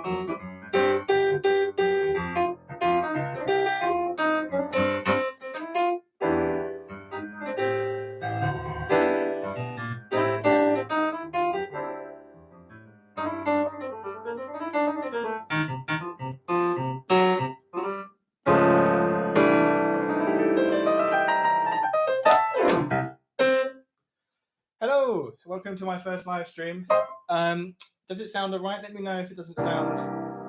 Hello, welcome to my first live stream. Does it sound alright? Let me know if it doesn't sound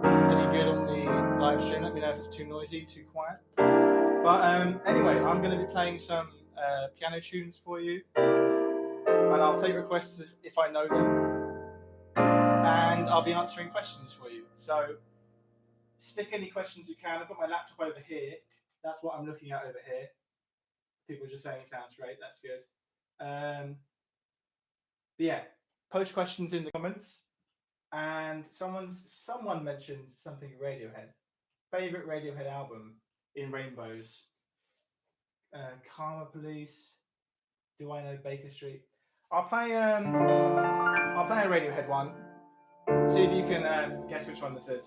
any good on the live stream. Let me know if it's too noisy, too quiet. But anyway, I'm going to be playing some piano tunes for you, and I'll take requests if I know them, and I'll be answering questions for you. So stick any questions you can. I've got my laptop over here. That's what I'm looking at over here. People are just saying it sounds great. That's good. But yeah, post questions in the comments. And someone mentioned something Radiohead. Favorite Radiohead album in Rainbows. Karma Police. Do I know Baker Street? I'll play a Radiohead one. See if you can guess which one this is.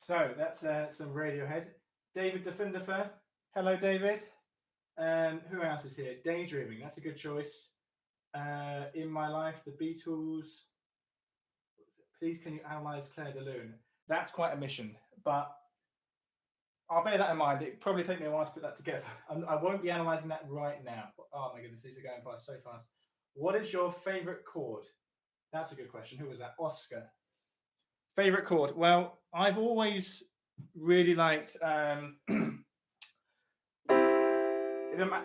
So that's some Radiohead. David Defenderfer. Hello, David. Who else is here? Daydreaming. That's a good choice. In My Life, The Beatles. Please, can you analyze Claire de Lune? That's quite a mission, but I'll bear that in mind. It'll probably take me a while to put that together. I won't be analysing that right now. Oh my goodness, these are going past so fast. What is your favourite chord? That's a good question. Who was that? Oscar. Favorite chord? Well, I've always really liked.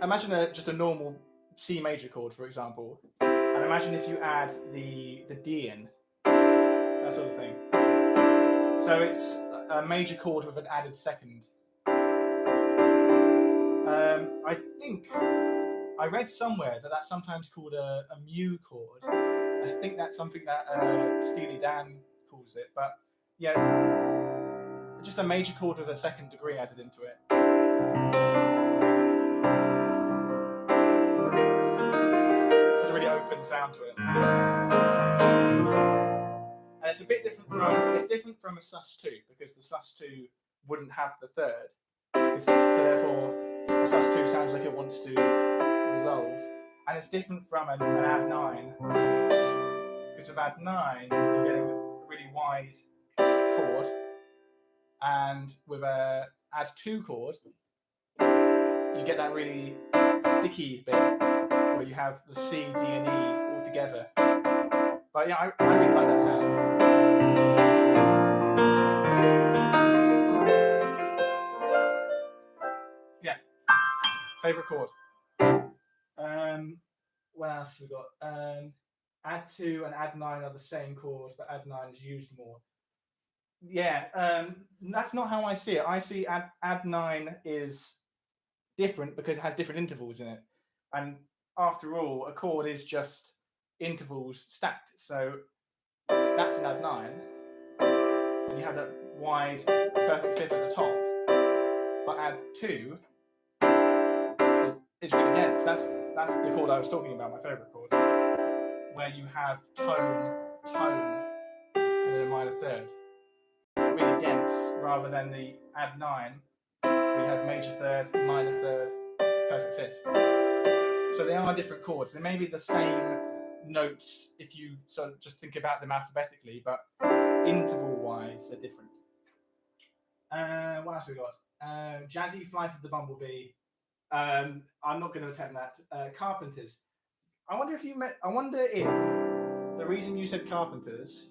Imagine just a normal C major chord, for example, and imagine if you add the D in, that sort of thing. So it's a major chord with an added second. I think I read somewhere that that's sometimes called a mu chord. I think that's something that Steely Dan calls it, but yeah, just a major chord with a second degree added into it. There's a really open sound to it. And it's a bit different from a sus2, because the sus2 wouldn't have the third. So therefore, the sus2 sounds like it wants to resolve. And it's different from an add9, because with add9, you're getting a really wide chord, and with a add2 chord, you get that really sticky bit where you have the C, D, and E all together. But yeah, I really like that sound. Yeah, favorite chord. What else have we got? Add2 and add9 are the same chord, but add9 is used more. Yeah, that's not how I see it. I see add9 is different because it has different intervals in it. And after all, a chord is just intervals stacked. So that's an add9. And you have that wide perfect fifth at the top. But add2 is really dense. That's the chord I was talking about, my favourite chord. Where you have tone, and then a minor third. Really dense, rather than the add9, we have major third, minor third, perfect fifth. So they are different chords. They may be the same notes if you sort of just think about them alphabetically, but interval-wise, they're different. What else have we got? Jazzy Flight of the Bumblebee. I'm not going to attempt that. Carpenters. I wonder if the reason you said Carpenters,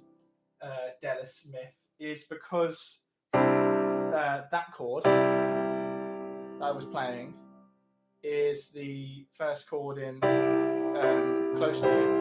Dallas Smith, is because that chord that I was playing is the first chord in Close to You.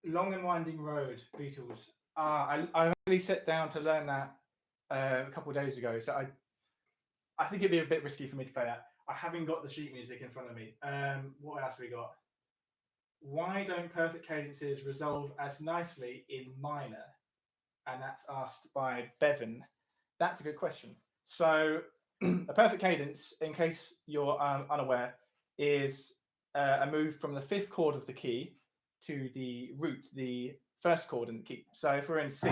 Long and Winding Road, Beatles. I actually sat down to learn that a couple of days ago, so I think it'd be a bit risky for me to play that. I haven't got the sheet music in front of me. What else we got? Why don't perfect cadences resolve as nicely in minor? And that's asked by Bevan. That's a good question. So a perfect cadence, in case you're unaware, is a move from the fifth chord of the key to the root, the first chord in the key. So if we're in C,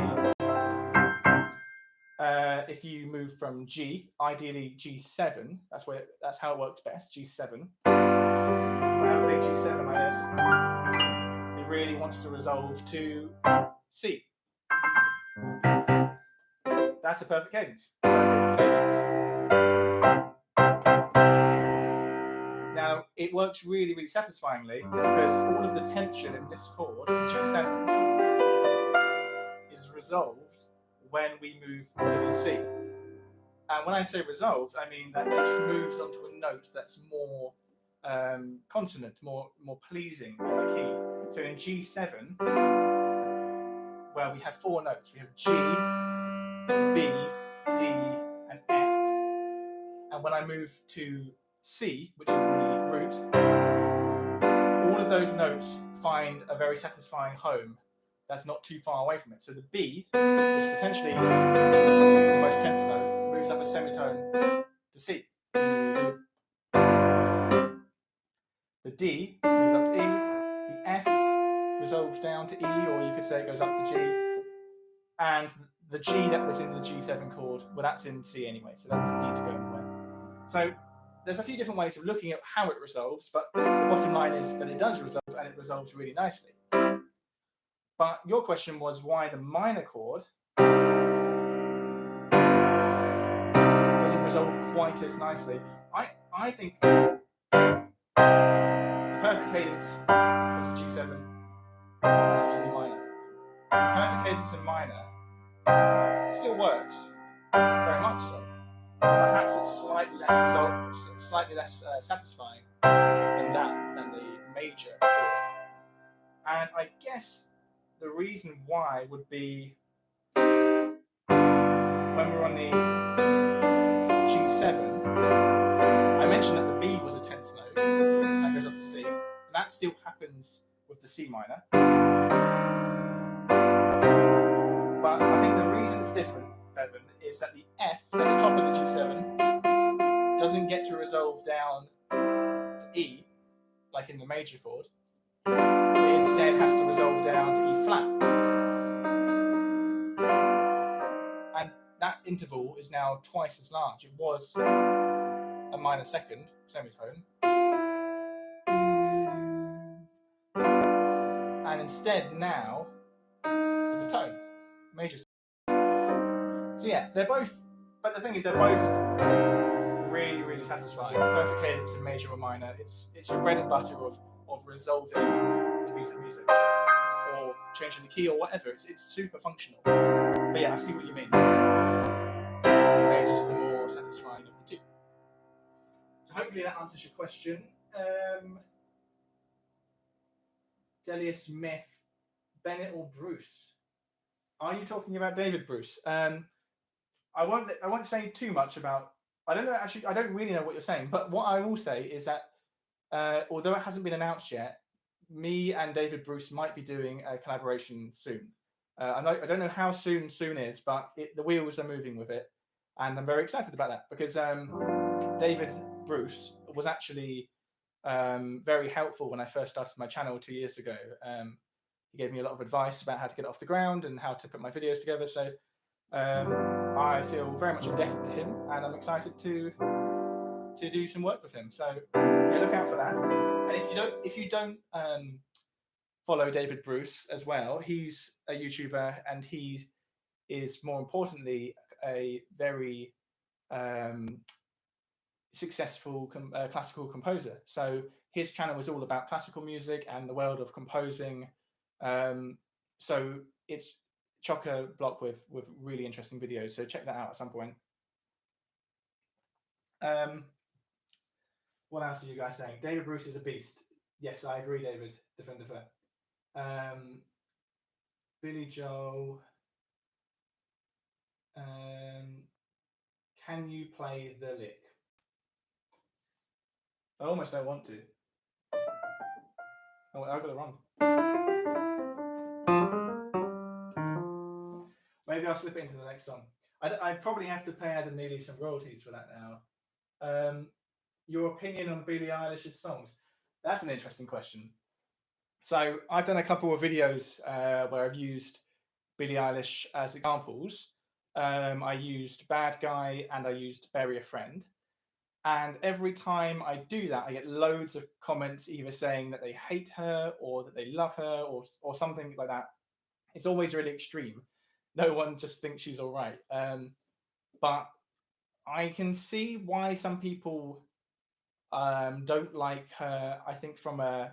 if you move from G, ideally G7, that's how it works best, G7. Have a big G7 like this. It really wants to resolve to C. That's a perfect cadence. Perfect cadence. Now, it works really, really satisfyingly because all of the tension in this chord, G7, is resolved when we move to the C. And when I say resolved, I mean that it just moves onto a note that's more consonant, more pleasing in the key. So in G7, well, we have four notes. We have G, B, D, and F. And when I move to C, which is the root, all of those notes find a very satisfying home that's not too far away from it. So the B, which is potentially the most tense note, moves up a semitone to C. The D moves up to E. The F resolves down to E, or you could say it goes up to G. And the G that was in the G7 chord, well, that's in C anyway, so that doesn't need to go anywhere. So there's a few different ways of looking at how it resolves, but the bottom line is that it does resolve, and it resolves really nicely. But your question was why the minor chord doesn't resolve quite as nicely. I think the perfect cadence for G7, that's C minor. The perfect cadence in minor still works, very much so. Perhaps it's slightly less satisfying than the major chord. And I guess the reason why would be when we're on the G7, I mentioned that the B was a tense note and goes up to C, and that still happens with the C minor. But I think the reason it's different, Bevan, is that the F at the top of the G7 doesn't get to resolve down to E, like in the major chord. It instead has to resolve down to E flat. And that interval is now twice as large. It was a minor second semitone. And instead now is a tone, major. So yeah, they're both, but the thing is they're both really, really satisfying. Perfect cadence in major or minor. It's your bread and butter of resolving the piece of music or changing the key or whatever. It's super functional. But yeah, I see what you mean. Major's the more satisfying of the two. So hopefully that answers your question. Delia Smith, Bennett or Bruce? Are you talking about David Bruce? I won't say too much about. I don't know. Actually, I don't really know what you're saying. But what I will say is that although it hasn't been announced yet, me and David Bruce might be doing a collaboration soon. I don't know how soon is, but the wheels are moving with it, and I'm very excited about that because David Bruce was actually very helpful when I first started my channel 2 years ago. He gave me a lot of advice about how to get it off the ground and how to put my videos together. So I feel very much indebted to him, and I'm excited to do some work with him. So yeah, look out for that. And if you don't follow David Bruce as well, he's a YouTuber, and he is more importantly a very successful classical composer. So his channel is all about classical music and the world of composing. So it's chock-a-block with really interesting videos. So check that out at some point. What else are you guys saying? David Bruce is a beast. Yes, I agree, David. Defender. Billy Joel. Can you play the lick? I almost don't want to. Oh, I've got it wrong. Maybe I'll slip it into the next song. I probably have to pay Adam Neely some royalties for that now. Your opinion on Billie Eilish's songs? That's an interesting question. So I've done a couple of videos where I've used Billie Eilish as examples. I used Bad Guy and I used Bury a Friend. And every time I do that, I get loads of comments either saying that they hate her or that they love her or something like that. It's always really extreme. No one just thinks she's all right. But I can see why some people don't like her. I think I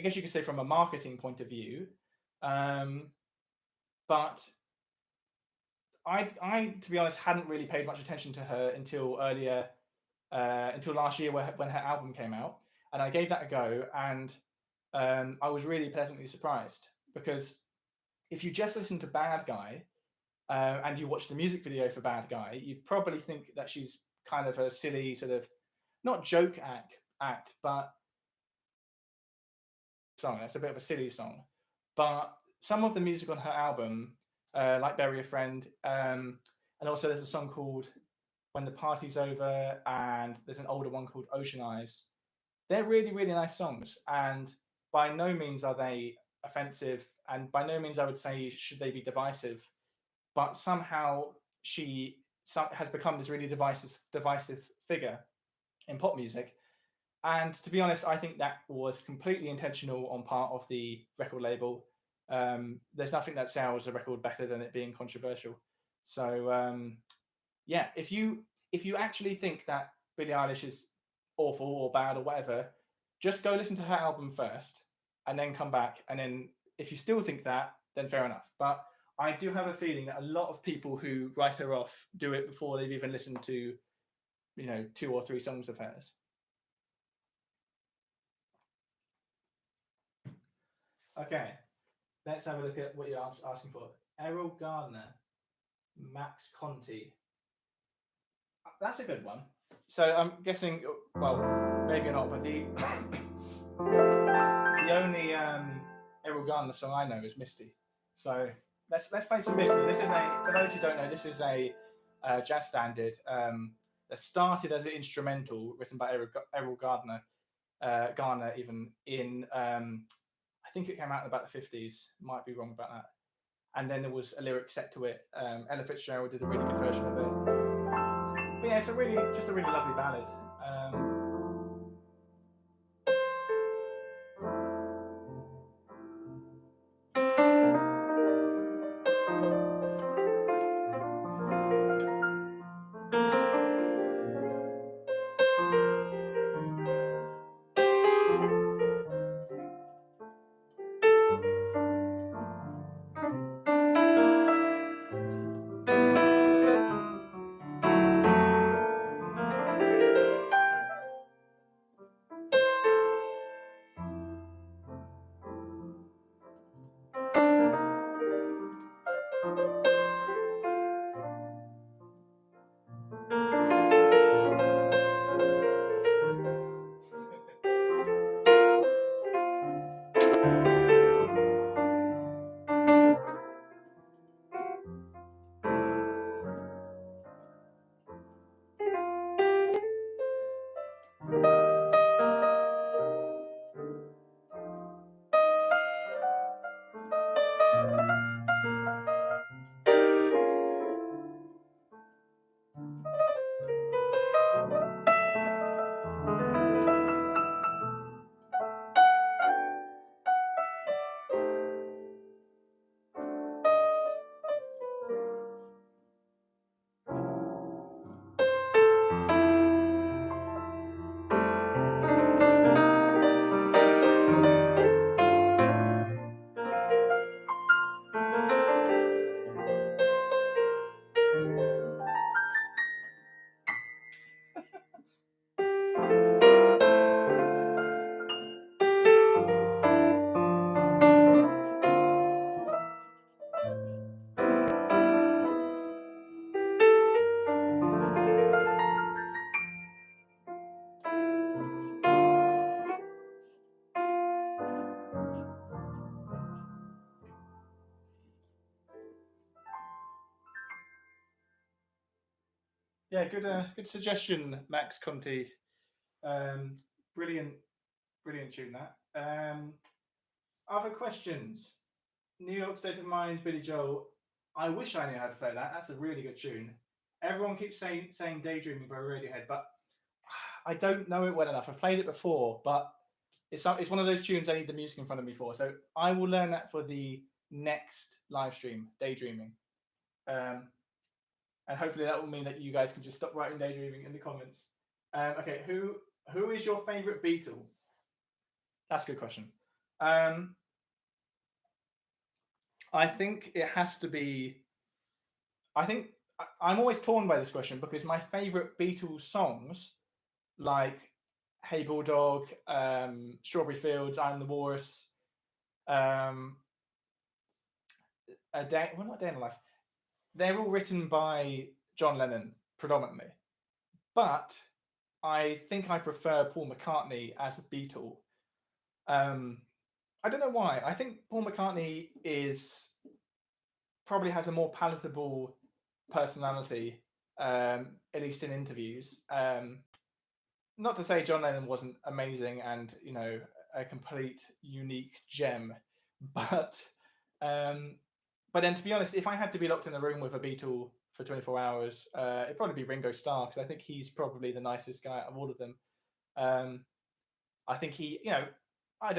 guess you could say from a marketing point of view. But I, to be honest, hadn't really paid much attention to her until last year when her album came out, and I gave that a go, and I was really pleasantly surprised because if you just listen to Bad Guy and you watch the music video for Bad Guy, you'd probably think that she's kind of a silly sort of not joke act, but song. That's a bit of a silly song, but some of the music on her album, like Bury a Friend, and also there's a song called When the Party's Over, and there's an older one called Ocean Eyes. They're really, really nice songs, and by no means are they offensive, and by no means I would say should they be divisive, but somehow she has become this really divisive figure in pop music. And to be honest, I think that was completely intentional on part of the record label. There's nothing that sells a record better than it being controversial. So yeah, if you actually think that Billie Eilish is awful or bad or whatever, just go listen to her album first and then come back. And then if you still think that, then fair enough. But I do have a feeling that a lot of people who write her off do it before they've even listened to, 2 or 3 songs of hers. Okay, let's have a look at what you're asking for. Errol Gardner, Max Conti. That's a good one. So I'm guessing, well, maybe not, but the only Errol Gardner song I know is Misty. So let's play some Misty. This is for those who don't know, this is a jazz standard that started as an instrumental written by Errol Gardner, even in I think it came out in about the 50s. Might be wrong about that. And then there was a lyric set to it. Ella Fitzgerald did a really good version of it. But yeah, it's just a really lovely ballad. Yeah, good suggestion, Max Conti. Brilliant tune that. Other questions? New York State of Mind, Billy Joel. I wish I knew how to play that. That's a really good tune. Everyone keeps saying Daydreaming by Radiohead, but I don't know it well enough. I've played it before, but it's one of those tunes I need the music in front of me for. So I will learn that for the next live stream, Daydreaming. And hopefully that will mean that you guys can just stop writing Daydreaming in the comments. Okay, who is your favorite Beatle? That's a good question. I think it has to be. I think I'm always torn by this question because my favorite Beatles songs, like "Hey Bulldog," "Strawberry Fields," "I'm the Walrus," "A Day," well, not "Day in the Life." They're all written by John Lennon predominantly, but I think I prefer Paul McCartney as a Beatle. I don't know why. I think Paul McCartney probably has a more palatable personality, at least in interviews. Not to say John Lennon wasn't amazing and a complete unique gem, but then to be honest, if I had to be locked in a room with a Beatle for 24 hours, it'd probably be Ringo Starr because I think he's probably the nicest guy out of all of them. I think he, I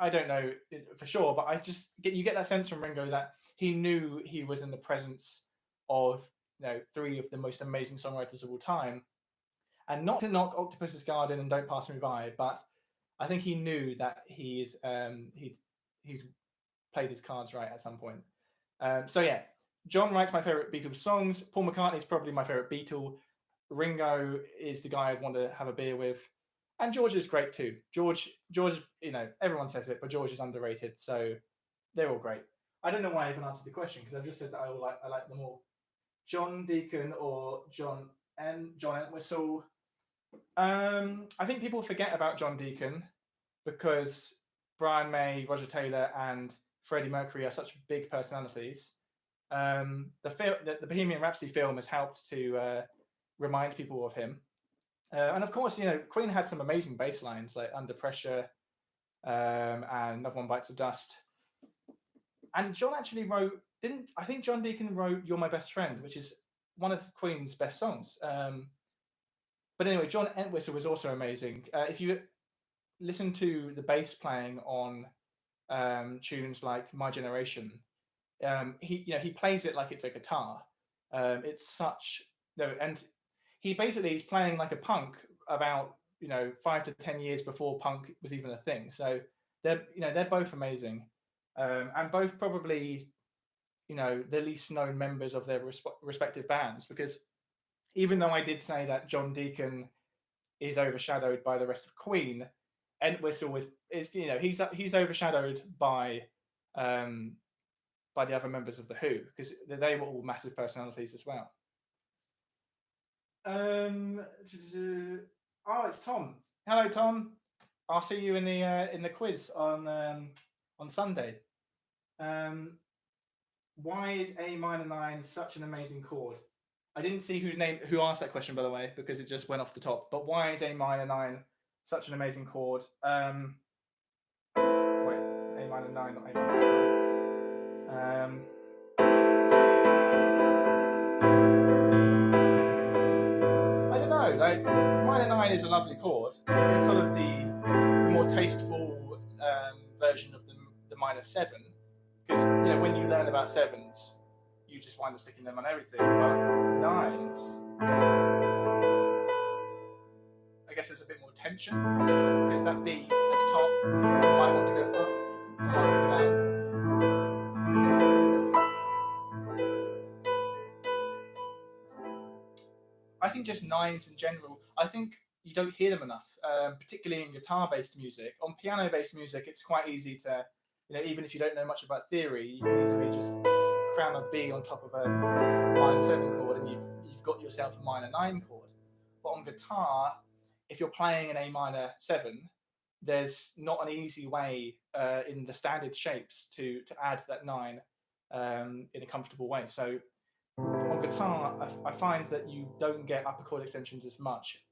don't know for sure, but you get that sense from Ringo that he knew he was in the presence of three of the most amazing songwriters of all time. And not to knock Octopus's Garden and Don't Pass Me By, but I think he knew that he'd played his cards right at some point. So yeah, John writes my favorite Beatles songs. Paul McCartney is probably my favorite Beatle. Ringo is the guy I'd want to have a beer with. And George is great too. George, everyone says it, but George is underrated. So they're all great. I don't know why I even answered the question because I've just said that I like them all. John Deacon or John Entwistle. I think people forget about John Deacon because Brian May, Roger Taylor, and Freddie Mercury are such big personalities. The Bohemian Rhapsody film has helped to remind people of him. And of course, Queen had some amazing bass lines like Under Pressure and Another One Bites the Dust. And John actually I think John Deacon wrote You're My Best Friend, which is one of Queen's best songs. But anyway, John Entwistle was also amazing. If you listen to the bass playing on tunes like My Generation, he plays it like it's a guitar. It's such and he basically is playing like a punk about 5 to 10 years before punk was even a thing. So they're both amazing, and both probably the least known members of their respective bands, because even though I did say that John Deacon is overshadowed by the rest of Queen, Entwistle is he's overshadowed by the other members of the Who because they were all massive personalities as well. Oh, it's Tom. Hello, Tom. I'll see you in the quiz on Sunday. Why is A minor 9 such an amazing chord? I didn't see who asked that question, by the way, because it just went off the top. But why is A minor 9 such an amazing chord? Wait, A minor 9, not A minor 9. I don't know. Like minor 9 is a lovely chord. It's sort of the more tasteful version of the minor 7. Because when you learn about 7s, you just wind up sticking them on everything. But 9s, I guess there's a bit more tension because that B at the top might want to go up, might want to go down. I think just 9s in general, I think you don't hear them enough, particularly in guitar-based music. On piano-based music, it's quite easy to, even if you don't know much about theory, you can easily just cram a B on top of a minor 7 chord and you've got yourself a minor 9 chord. But on guitar, if you're playing an A minor 7, there's not an easy way in the standard shapes to add that 9 in a comfortable way. So on on guitar, I find that you don't get upper chord extensions as much,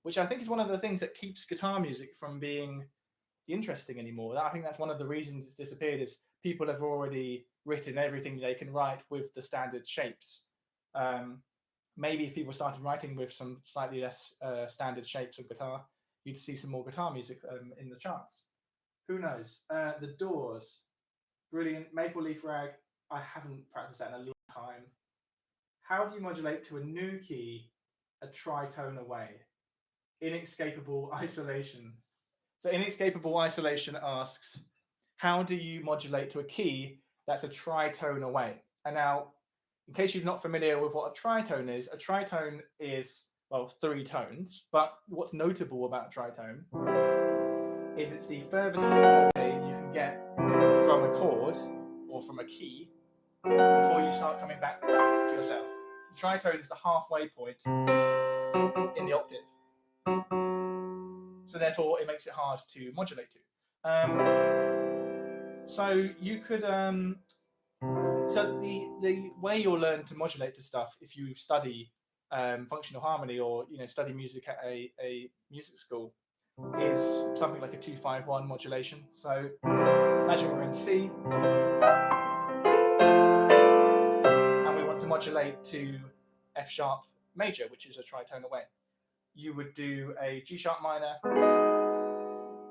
which I think is one of the things that keeps guitar music from being interesting anymore. I think that's one of the reasons it's disappeared, is people have already written everything they can write with the standard shapes. Maybe if people started writing with some slightly less standard shapes of guitar, you'd see some more guitar music in the charts. Who knows? The Doors, brilliant. Maple Leaf Rag, I haven't practiced that in a long time. How do you modulate to a new key a tritone away? Inescapable Isolation. So Inescapable Isolation asks, how do you modulate to a key that's a tritone away? And now, in case you're not familiar with what a tritone is, well, 3 tones, but what's notable about a tritone is it's the furthest away you can get from a chord or from a key before you start coming back to yourself. The tritone is the halfway point in the octave. So therefore, it makes it hard to modulate to. So you could, so the way you'll learn to modulate to stuff if you study functional harmony or study music at a music school is something like a 2-5-1 modulation. So imagine we're in C and we want to modulate to F sharp major, which is a tritone away. You would do a G sharp minor,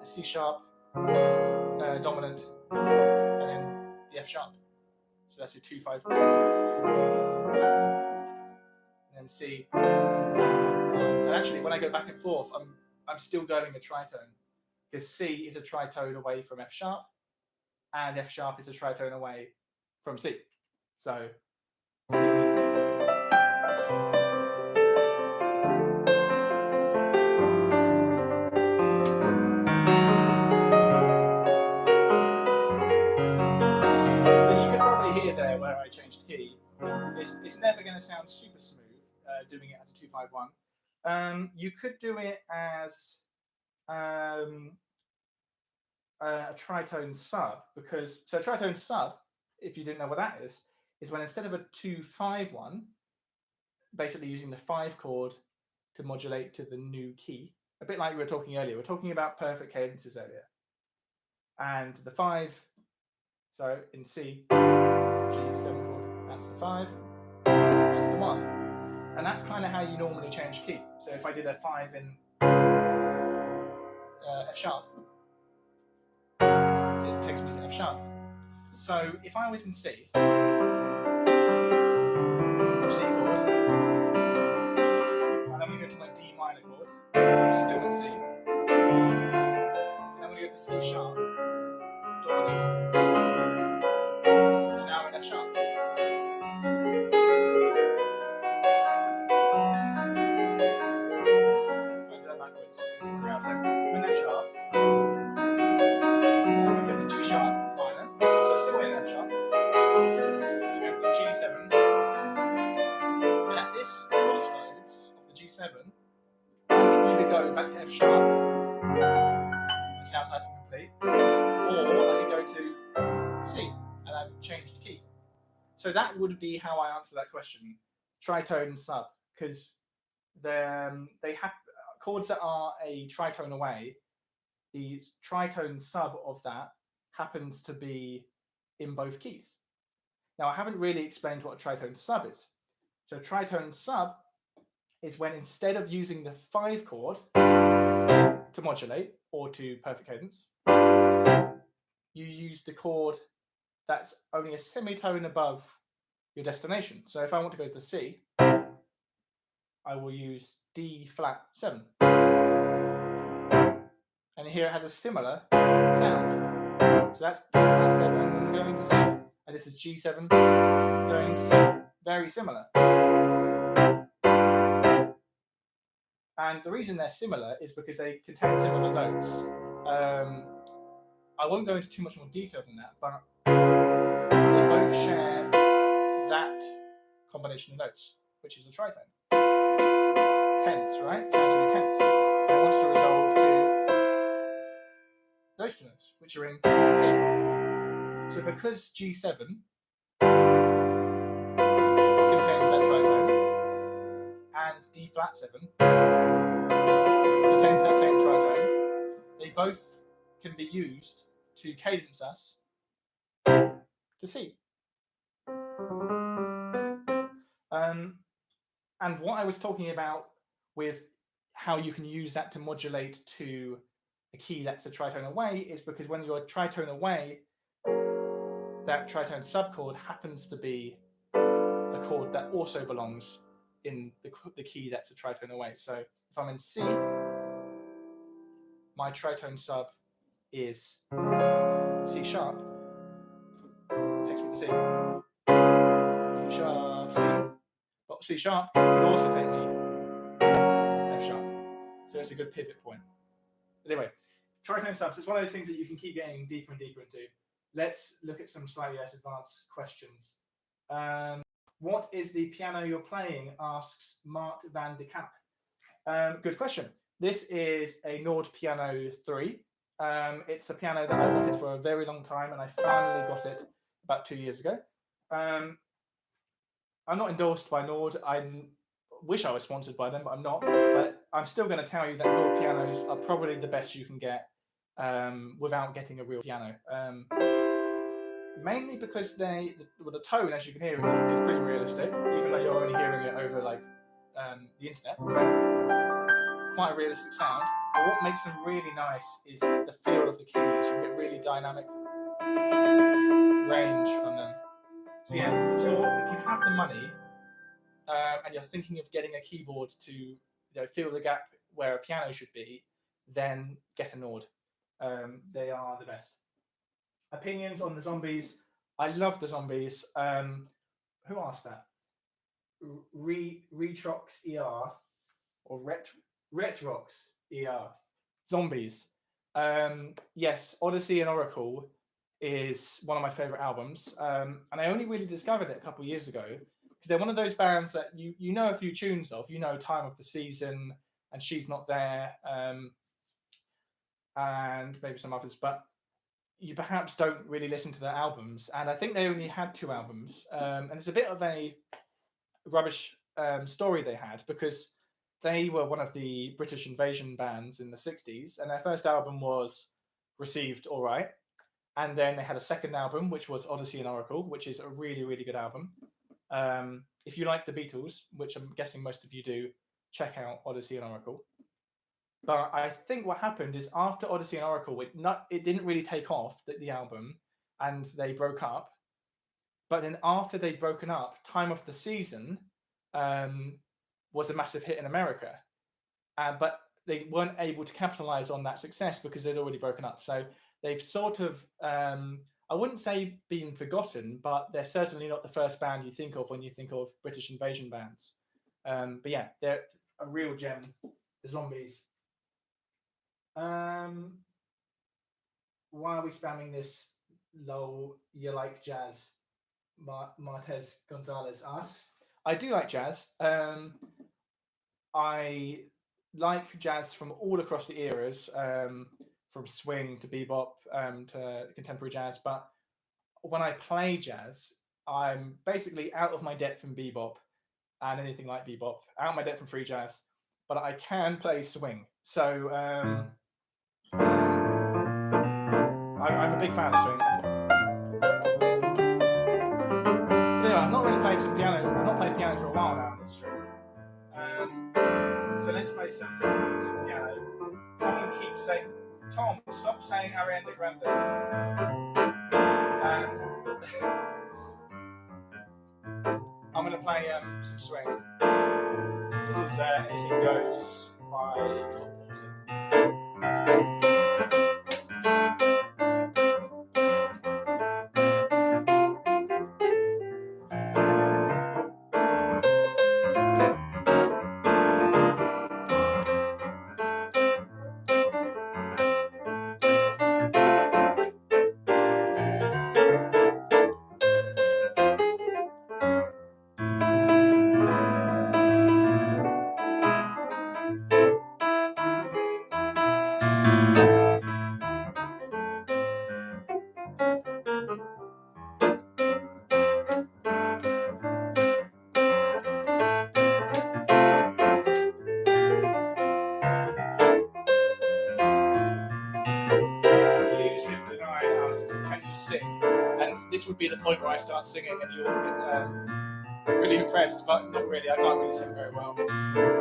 a C sharp dominant, and then the F sharp. So that's a 2-5-2. And then C. And actually, when I go back and forth, I'm still going a tritone, because C is a tritone away from F sharp, and F sharp is a tritone away from C. So C. Here there where I changed key, it's never going to sound super smooth doing it as a 2-5-1. You could do it as a tritone sub, because tritone sub, if you didn't know what that is when instead of a 2-5-1, basically using the 5 chord to modulate to the new key, a bit like we were talking earlier. We're talking about perfect cadences earlier, and the 5. So in C, G7 chord, that's the 5, that's the 1. And that's kind of how you normally change key. So if I did a 5 in F sharp, it takes me to F sharp. So if I was in C, C chord, and then we go to my D minor chord, still in C, and then we go to C sharp, dominant, and now I'm in F sharp. I can either go back to F sharp, it sounds nice and complete, or I can go to C, and I've changed key. So that would be how I answer that question, tritone and sub, because they have chords that are a tritone away. The tritone sub of that happens to be in both keys. Now, I haven't really explained what a tritone sub is. So tritone sub is when instead of using the 5 chord to modulate or to perfect cadence, you use the chord that's only a semitone above your destination. So if I want to go to C, I will use D flat 7. And here it has a similar sound. So that's D flat 7 going to C, and this is G7 going to C. Very similar. And the reason they're similar is because they contain similar notes. I won't go into too much more detail than that, but they both share that combination of notes, which is the tritone. Tense, right? Sounds really tense. And it wants to resolve to those 2 notes, which are in C. So because G7 contains contains that tritone, and D flat 7 contains that same tritone. They both can be used to cadence us to C. And what I was talking about with how you can use that to modulate to a key that's a tritone away is because when you're a tritone away, that tritone subchord happens to be a chord that also belongs in the key that's a tritone away. So if I'm in C, my tritone sub is C sharp, takes me to C. C sharp, C. But C sharp would also take me F sharp. So it's a good pivot point. Anyway, tritone subs, it's one of those things that you can keep getting deeper and deeper into. Let's look at some slightly less advanced questions. What is the piano you're playing? Asks Mart van de Kamp. Good question. This is a Nord Piano 3. It's a piano that I wanted for a very long time, and I finally got it about 2 years ago. I'm not endorsed by Nord. I wish I was sponsored by them, but I'm not. But I'm still going to tell you that Nord pianos are probably the best you can get without getting a real piano. Mainly because the tone, as you can hear, is pretty realistic, even though you're only hearing it over like the internet. Quite a realistic sound. But what makes them really nice is the feel of the keys. You get really dynamic range from them. So yeah, if you have the money and you're thinking of getting a keyboard to fill the gap where a piano should be, then get a Nord. They are the best. Opinions on the Zombies. I love the Zombies. Who asked that? Retrox ER or Retrox ER. Zombies. Yes, Odyssey and Oracle is one of my favorite albums, and I only really discovered it a couple of years ago because they're one of those bands that you know a few tunes of. You know Time of the Season and She's Not There, and maybe some others, but you perhaps don't really listen to their albums. And I think they only had 2 albums, and it's a bit of a rubbish story they had because they were one of the British invasion bands in the 60s, and their first album was received all right. And then they had a second album, which was Odyssey and Oracle, which is a really, really good album. If you like the Beatles, which I'm guessing most of you do, check out Odyssey and Oracle. But I think what happened is after Odyssey and Oracle, it didn't really take off, the album, and they broke up. But then after they'd broken up, Time of the Season was a massive hit in America. But they weren't able to capitalize on that success because they'd already broken up. So they've sort of, I wouldn't say been forgotten, but they're certainly not the first band you think of when you think of British invasion bands. But yeah, they're a real gem, the Zombies. Why are we spamming this? Lol, you like jazz? Martez Gonzalez asks. I do like jazz. I like jazz from all across the eras, from swing to bebop to contemporary jazz. But when I play jazz, I'm basically out of my depth from bebop and anything like bebop, out of my depth from free jazz. But I can play swing. So I'm a big fan of swing. Anyway, I've not really played some piano. I've not played piano for a while now on this stream. So let's play some piano. Someone keeps saying, Tom, stop saying Ariana Grande. I'm going to play some swing. This is Anything Goes by Conti. this would be the point where I start singing and you're really impressed, but not really. I can't really sing very well.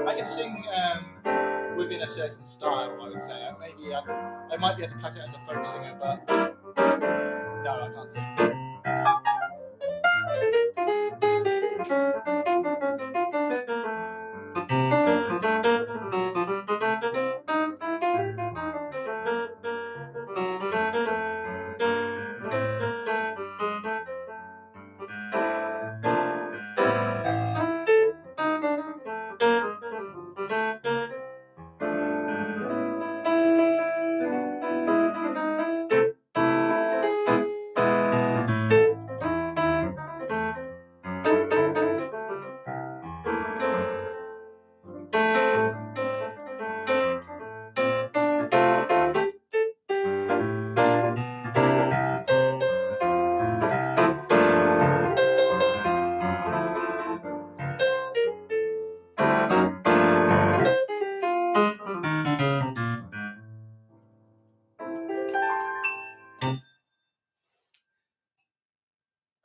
I can sing within a certain style, I would say. Maybe I might be able to cut it as a folk singer, but no, I can't sing.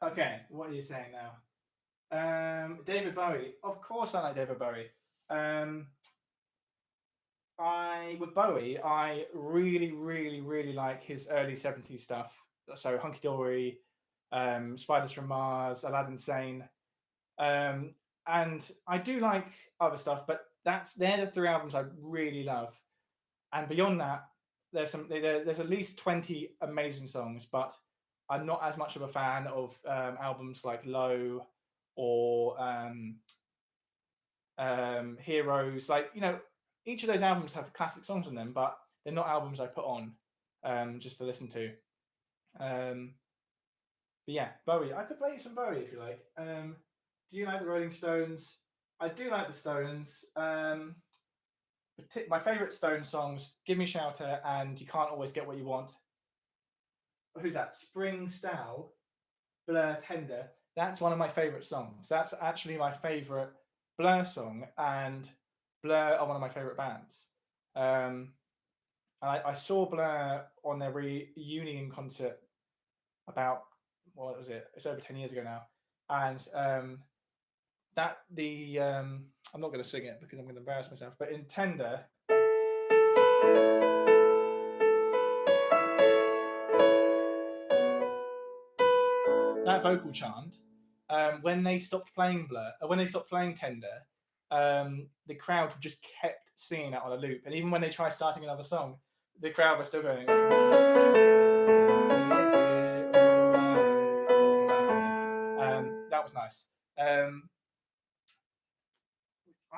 Okay, what are you saying now? David Bowie. Of course, I like David Bowie. With Bowie, I really, really, really like his early '70s stuff. So Hunky Dory, Spiders from Mars, Aladdin Sane, and I do like other stuff, but they're the three albums I really love. And beyond that, there's at least 20 amazing songs, but I'm not as much of a fan of albums like Low or Heroes. Like, each of those albums have classic songs on them, but they're not albums I put on just to listen to. But yeah, Bowie. I could play you some Bowie if you like. Do you like the Rolling Stones? I do like the Stones. My favourite Stones songs: "Give Me Shelter" and "You Can't Always Get What You Want." Who's that? Spring Style, Blur, Tender. That's one of my favourite songs. That's actually my favourite Blur song, and Blur are one of my favourite bands. I saw Blur on their reunion concert about, what was it? It's over 10 years ago now, and I'm not going to sing it because I'm going to embarrass myself. But in Tender, that vocal chant, when they stopped playing when they stopped playing Tender, the crowd just kept singing that on a loop. And even when they tried starting another song, the crowd was still going. That was nice.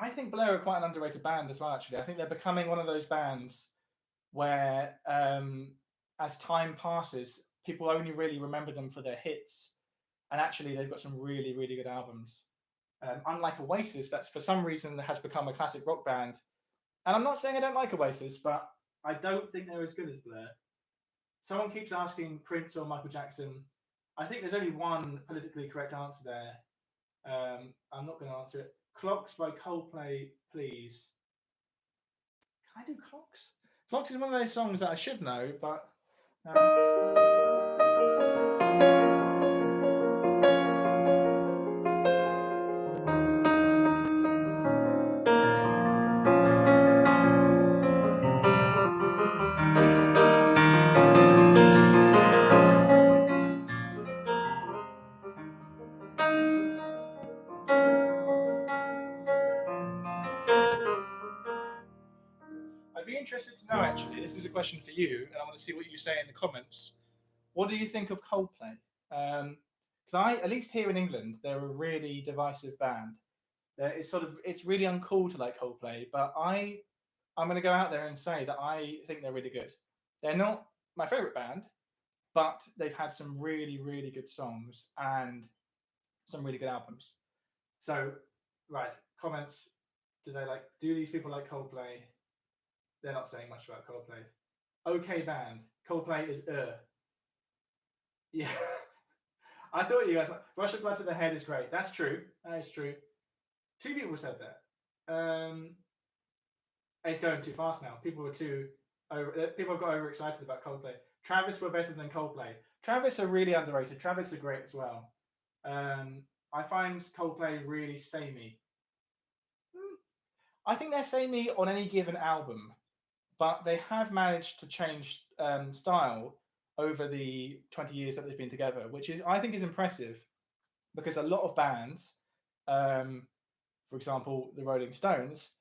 I think Blur are quite an underrated band as well, actually. I think they're becoming one of those bands where, as time passes, people only really remember them for their hits. And actually, they've got some really, really good albums. Unlike Oasis, that's for some reason has become a classic rock band. And I'm not saying I don't like Oasis, but I don't think they're as good as Blur. Someone keeps asking Prince or Michael Jackson. I think there's only one politically correct answer there. I'm not going to answer it. Clocks by Coldplay, please. Can I do Clocks? Clocks is one of those songs that I should know, but. I'd be interested to know, actually, this is a question for you, and I want to see what you say in the comments. What do you think of Coldplay? Because at least here in England, they're a really divisive band. It's really uncool to like Coldplay, but I'm going to go out there and say that I think they're really good. They're not my favourite band, but they've had some really, really good songs and some really good albums. So, right, comments. Do these people like Coldplay? They're not saying much about Coldplay. Okay band. Coldplay is Yeah. I thought you guys Rush of Blood to the Head is great. That's true. That is true. 2 people said that. It's going too fast now. People have got overexcited about Coldplay. Travis were better than Coldplay. Travis are really underrated. Travis are great as well. I find Coldplay really samey. I think they're samey on any given album, but they have managed to change style over the 20 years that they've been together, which is, I think, is impressive, because a lot of bands, for example, the Rolling Stones,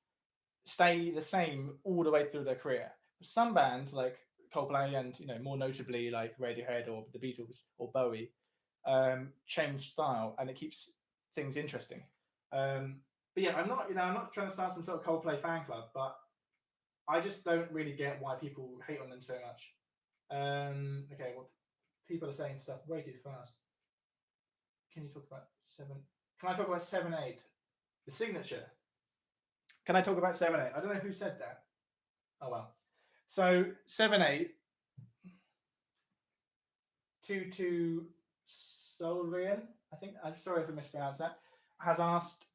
stay the same all the way through their career. Some bands like Coldplay and, you know, more notably like Radiohead or the Beatles or Bowie, change style, and it keeps things interesting. But yeah, I'm not trying to start some sort of Coldplay fan club, but I just don't really get why people hate on them so much. Okay, well, people are saying stuff way too fast. Can you talk about 7? Can I talk about 7/8? The signature. Can I talk about 7/8? I don't know who said that. Oh well. So 7/8. Tutu Solrian, I think. I'm sorry if I mispronounced that. Has asked,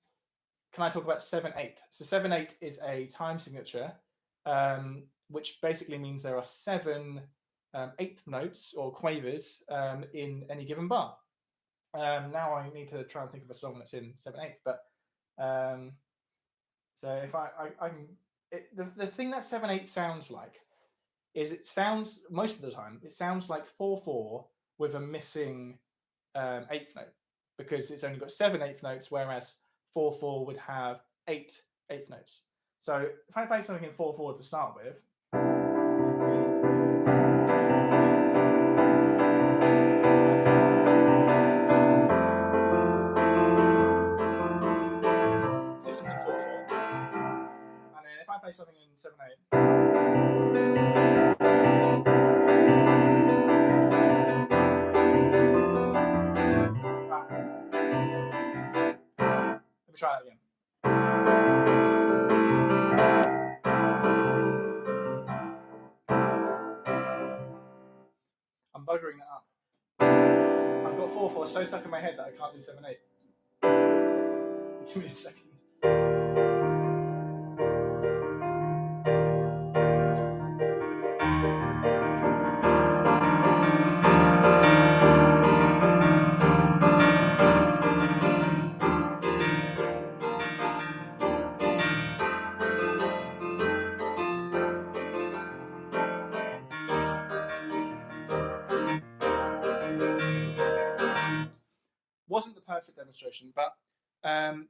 can I talk about 7/8? So 7/8 is a time signature, which basically means there are 7 eighth notes or quavers in any given bar. Now I need to try and think of a song that's in 7/8, but so if I can, the thing that 7/8 sounds like is, it sounds, most of the time, it sounds like 4/4 with a missing eighth note, because it's only got 7 eighth notes, whereas 4/4 would have 8 eighth notes. So if I play something in 4/4 to start with, so this is in 4/4, and then if I play something in 7/8, let me try that again. I'm buggering that up. I've got 4/4 so stuck in my head that I can't do 7/8. Give me a second. Wasn't the perfect demonstration, but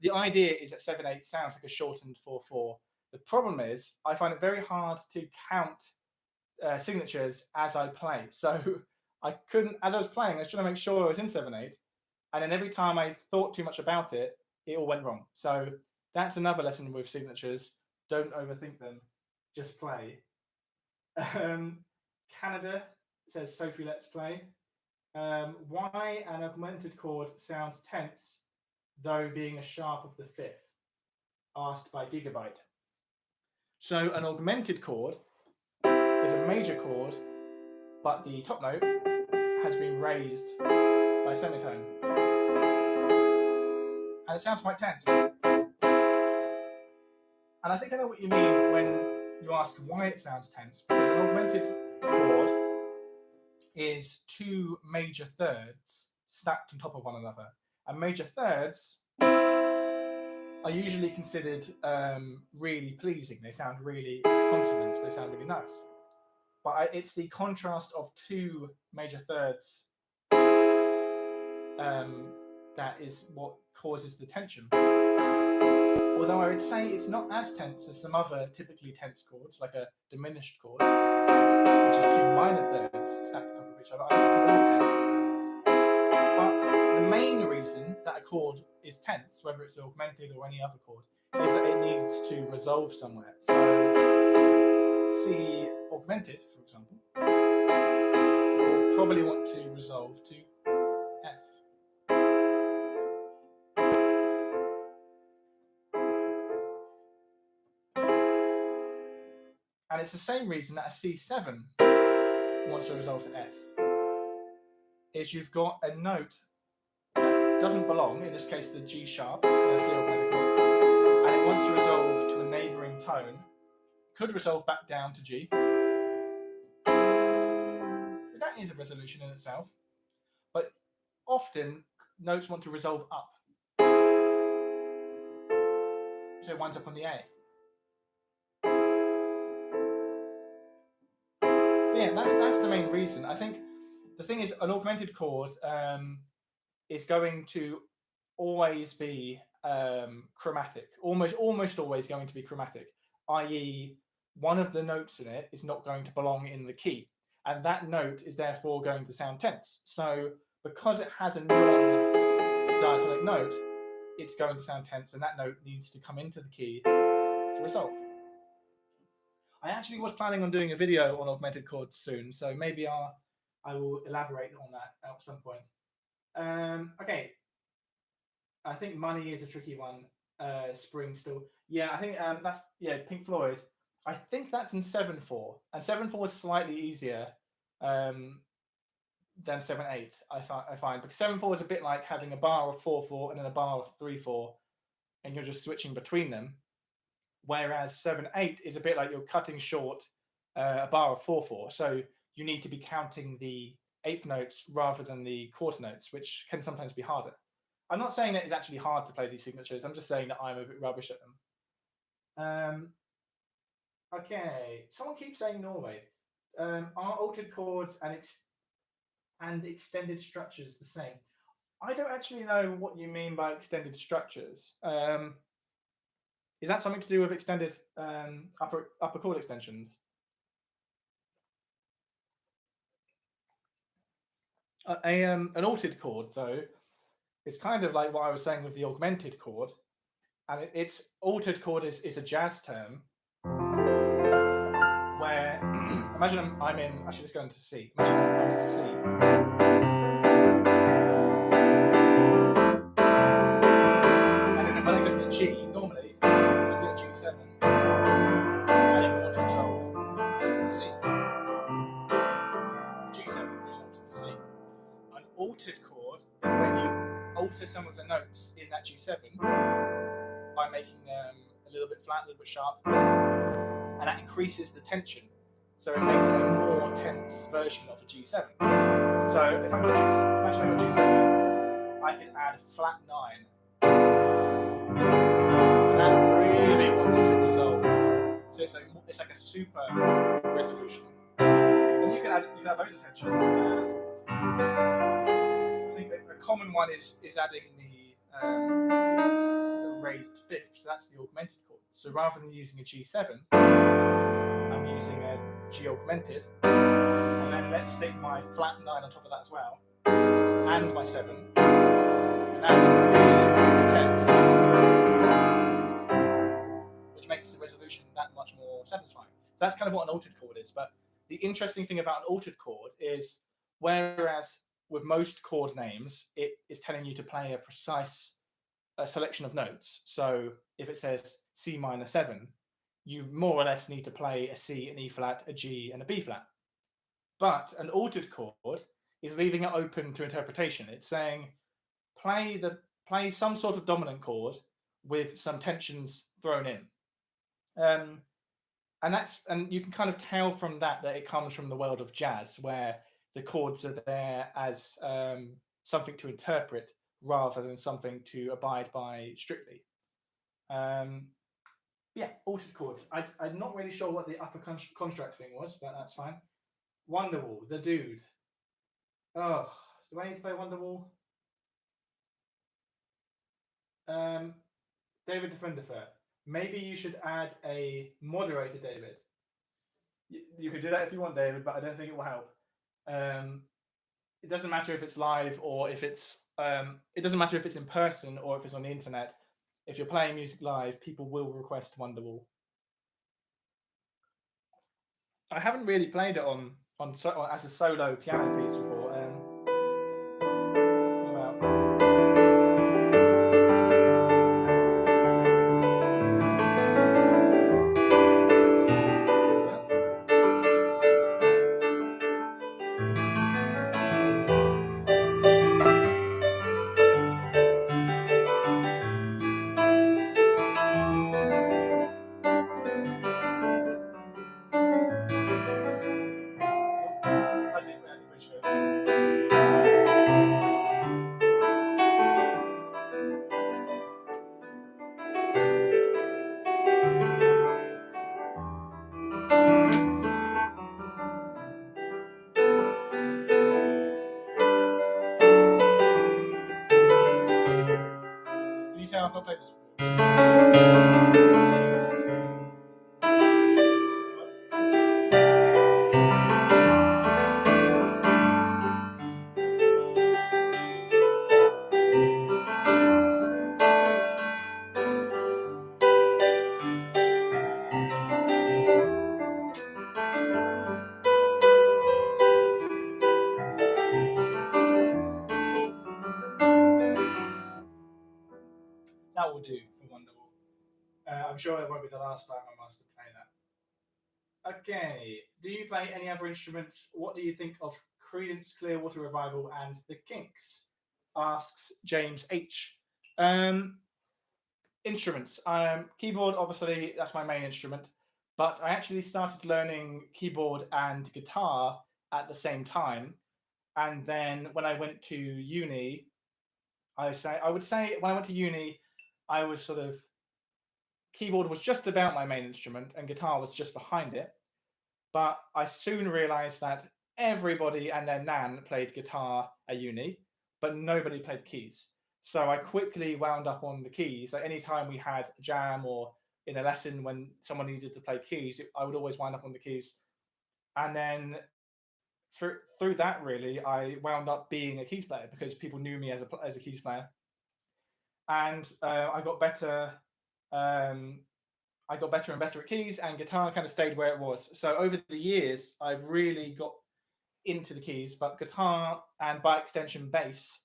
the idea is that 7/8 sounds like a shortened 4/4. The problem is, I find it very hard to count signatures as I play. So I couldn't, as I was playing, I was trying to make sure I was in 7/8, and then every time I thought too much about it, it all went wrong. So that's another lesson with signatures: don't overthink them, just play. Canada says, Sophie, let's play. Why an augmented chord sounds tense, though being a sharp of the 5th? Asked by Gigabyte. So an augmented chord is a major chord, but the top note has been raised by a semitone, and it sounds quite tense. And I think I know what you mean when you ask why it sounds tense, because an augmented chord is 2 major thirds stacked on top of one another. And major thirds are usually considered really pleasing. They sound really consonant. They sound really nice. But it's the contrast of 2 major thirds that is what causes the tension. Although I would say it's not as tense as some other typically tense chords, like a diminished chord, which is 2 minor thirds stacked on top of each other. I think it's more tense. But the main reason that a chord is tense, whether it's augmented or any other chord, is that it needs to resolve somewhere. So C augmented, for example, will probably want to resolve to F. And it's the same reason that a C7 wants to resolve to F. Is you've got a note that doesn't belong, in this case the G sharp, C augmented chord, and it wants to resolve to a neighbouring tone. Could resolve back down to G. But that is a resolution in itself. but often notes want to resolve up. So it winds up on the A. But yeah, that's the main reason. I think the thing is, an augmented chord is going to always be chromatic, almost always going to be chromatic, i.e. one of the notes in it is not going to belong in the key, and that note is therefore going to sound tense. So because it has a non-diatonic note, it's going to sound tense, and that note needs to come into the key to resolve. I actually was planning on doing a video on augmented chords soon, so maybe I will elaborate on that at some point. Okay. I think Money is a tricky one. Spring still. Yeah, I think that's Pink Floyd. I think that's in 7/4, and 7/4 is slightly easier than 7/8. I find because 7/4 is a bit like having a bar of 4/4 and then a bar of 3/4, and you're just switching between them. Whereas 7/8 is a bit like you're cutting short a bar of 4/4, so you need to be counting the eighth notes rather than the quarter notes, which can sometimes be harder. I'm not saying that it's actually hard to play these signatures. I'm just saying that I'm a bit rubbish at them. Okay, someone keeps saying Norway. Are altered chords and extended structures the same? I don't actually know what you mean by extended structures. Is that something to do with extended upper chord extensions? An altered chord, though, it's kind of like what I was saying with the augmented chord, and it's altered chord is a jazz term where imagine I'm in. I should just go into C. Imagine I'm in C. And then when I go to the G, normally you do a G7, and you want to resolve to C. G7 resolves to C. An altered chord is when you alter some of the notes in that G7 by making them a little bit flat, a little bit sharp, and that increases the tension. So it makes it a more tense version of a G7. So if I'm going to imagine I've got G7, I can add flat 9. And that really wants to resolve. So it's like a super resolution. And you can add loads of tensions. I think a common one is adding the raised fifth. So that's the augmented chord. So rather than using a G7, I'm using a G augmented, and then let's stick my flat 9 on top of that as well, and my 7, and that's really tense, which makes the resolution that much more satisfying. So that's kind of what an altered chord is. But the interesting thing about an altered chord is, whereas with most chord names, it is telling you to play a precise selection of notes. So if it says C minor 7, you more or less need to play a C, an E flat, a G, and a B flat. But an altered chord is leaving it open to interpretation. It's saying play some sort of dominant chord with some tensions thrown in. And you can kind of tell from that it comes from the world of jazz, where the chords are there as something to interpret rather than something to abide by strictly. Yeah, altered chords. I'm not really sure what the upper construct thing was, but that's fine. Wonderwall, the dude. Oh, do I need to play Wonderwall? David Defender. Maybe you should add a moderator, David. You could do that if you want, David, but I don't think it will help. It doesn't matter if it's live or if it's. It doesn't matter if it's in person or if it's on the internet. If you're playing music live, people will request Wonderwall. I haven't really played it on as a solo piano piece before. Can you tell if I played this before? That will do for Wonderwall. I'm sure it won't be the last time I must play that. Okay, do you play any other instruments? What do you think of Creedence Clearwater Revival and the Kinks? Asks James H. Instruments. Keyboard, obviously, that's my main instrument. But I actually started learning keyboard and guitar at the same time. And then when I went to uni, I would say when I went to uni, I was sort of keyboard was just about my main instrument and guitar was just behind it. But I soon realized that everybody and their nan played guitar at uni, but nobody played keys. So I quickly wound up on the keys. Like anytime we had a jam or in a lesson when someone needed to play keys, I would always wind up on the keys. And then through that, really, I wound up being a keys player because people knew me as a keys player. And I got better. I got better and better at keys, and guitar kind of stayed where it was. So over the years, I've really got into the keys, but guitar and by extension bass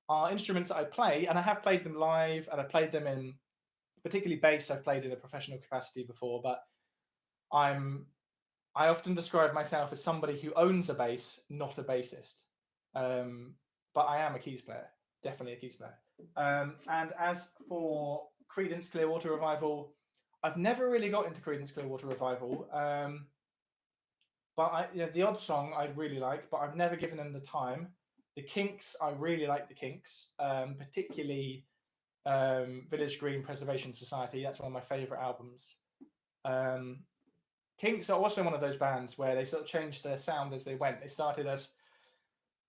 are instruments that I play, and I have played them live, and I played them in, particularly bass, I've played in a professional capacity before, but I often describe myself as somebody who owns a bass, not a bassist. But I am a keys player, definitely a keys player. And as for Creedence Clearwater Revival, I've never really got into Creedence Clearwater Revival. But the odd song I really like, but I've never given them the time. The Kinks, I really like the Kinks, particularly Village Green Preservation Society. That's one of my favourite albums. Kinks are also one of those bands where they sort of changed their sound as they went. They started as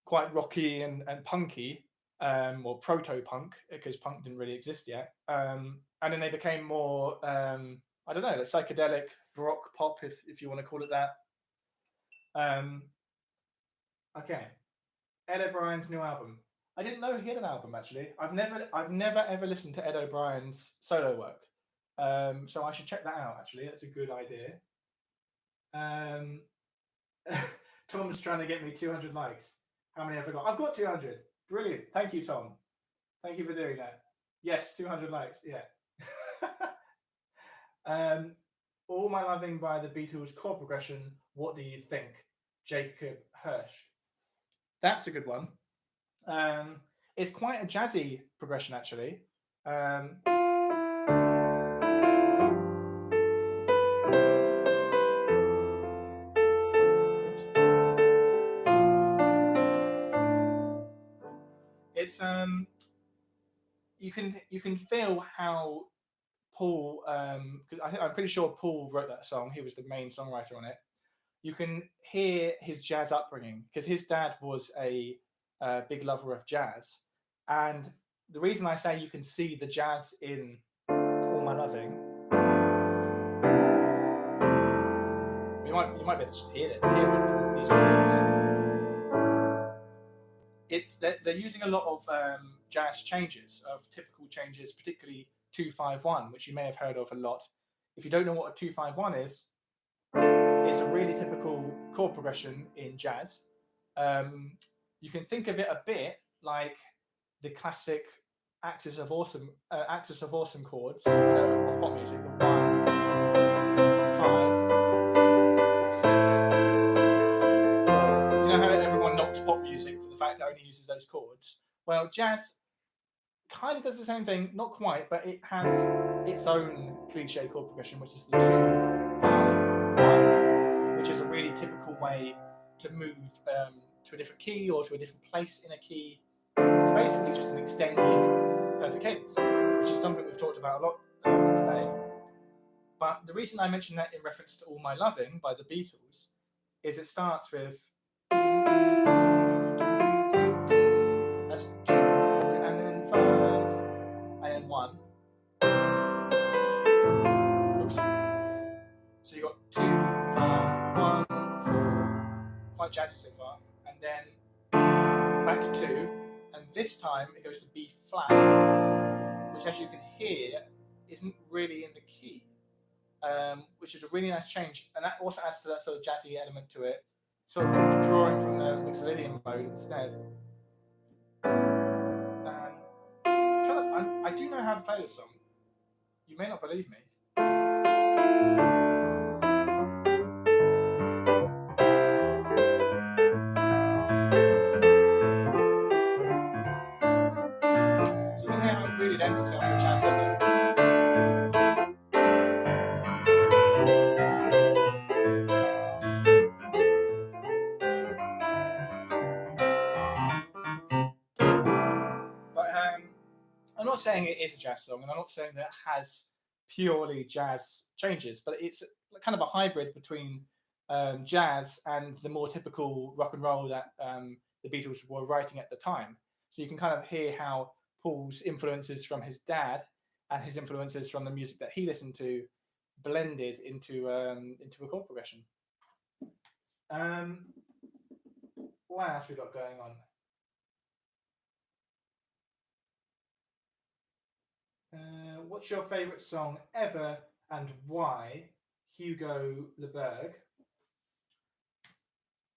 quite rocky and punky, or proto-punk, because punk didn't really exist yet. And then they became more, I don't know, like psychedelic rock pop, if you want to call it that. Okay, Ed O'Brien's new album. I didn't know he had an album actually. I've never ever listened to Ed O'Brien's solo work, so I should check that out. Actually, that's a good idea. Tom's trying to get me 200 likes. How many have I got? I've got 200. Brilliant. Thank you, Tom. Thank you for doing that. Yes, 200 likes. Yeah. All My Loving by the Beatles chord progression. What do you think? Jacob Hirsch. That's a good one. It's quite a jazzy progression, actually. It's you can feel how Paul, because I'm pretty sure Paul wrote that song. He was the main songwriter on it. You can hear his jazz upbringing because his dad was a big lover of jazz, and the reason I say you can see the jazz in All My Loving, you might be able to just hear it from these chords. They're using a lot of jazz changes, of typical changes, particularly 2-5-1, which you may have heard of a lot. If you don't know what a 2-5-1 is, it's a really typical chord progression in jazz. You can think of it a bit like the classic Axis of Awesome chords of pop music. The 1, 5, 6, 4. You know how everyone knocks pop music for the fact it only uses those chords? Well, jazz kind of does the same thing, not quite, but it has its own cliche chord progression, which is the 2, 5, 1, which is a really typical way to move to a different key or to a different place in a key. It's basically just an extended perfect cadence, which is something we've talked about a lot today. But the reason I mention that in reference to All My Loving by the Beatles is it starts with that's 2 and then 5 and then 1. Oops. So you got 2, 5, 1, 4. Quite jazzy so far. And then back to 2, and this time it goes to B flat, which as you can hear isn't really in the key, which is a really nice change, and that also adds to that sort of jazzy element to it, sort of drawing from the Mixolydian mode instead. I do know how to play this song. You may not believe me. So you can hear how it really lends itself to a jazz setting. I'm not saying it is a jazz song, and I'm not saying that it has purely jazz changes, but it's kind of a hybrid between jazz and the more typical rock and roll that the Beatles were writing at the time. So you can kind of hear how Paul's influences from his dad and his influences from the music that he listened to blended into a chord progression. What else we got going on? What's your favourite song ever and why? Hugo Leberg.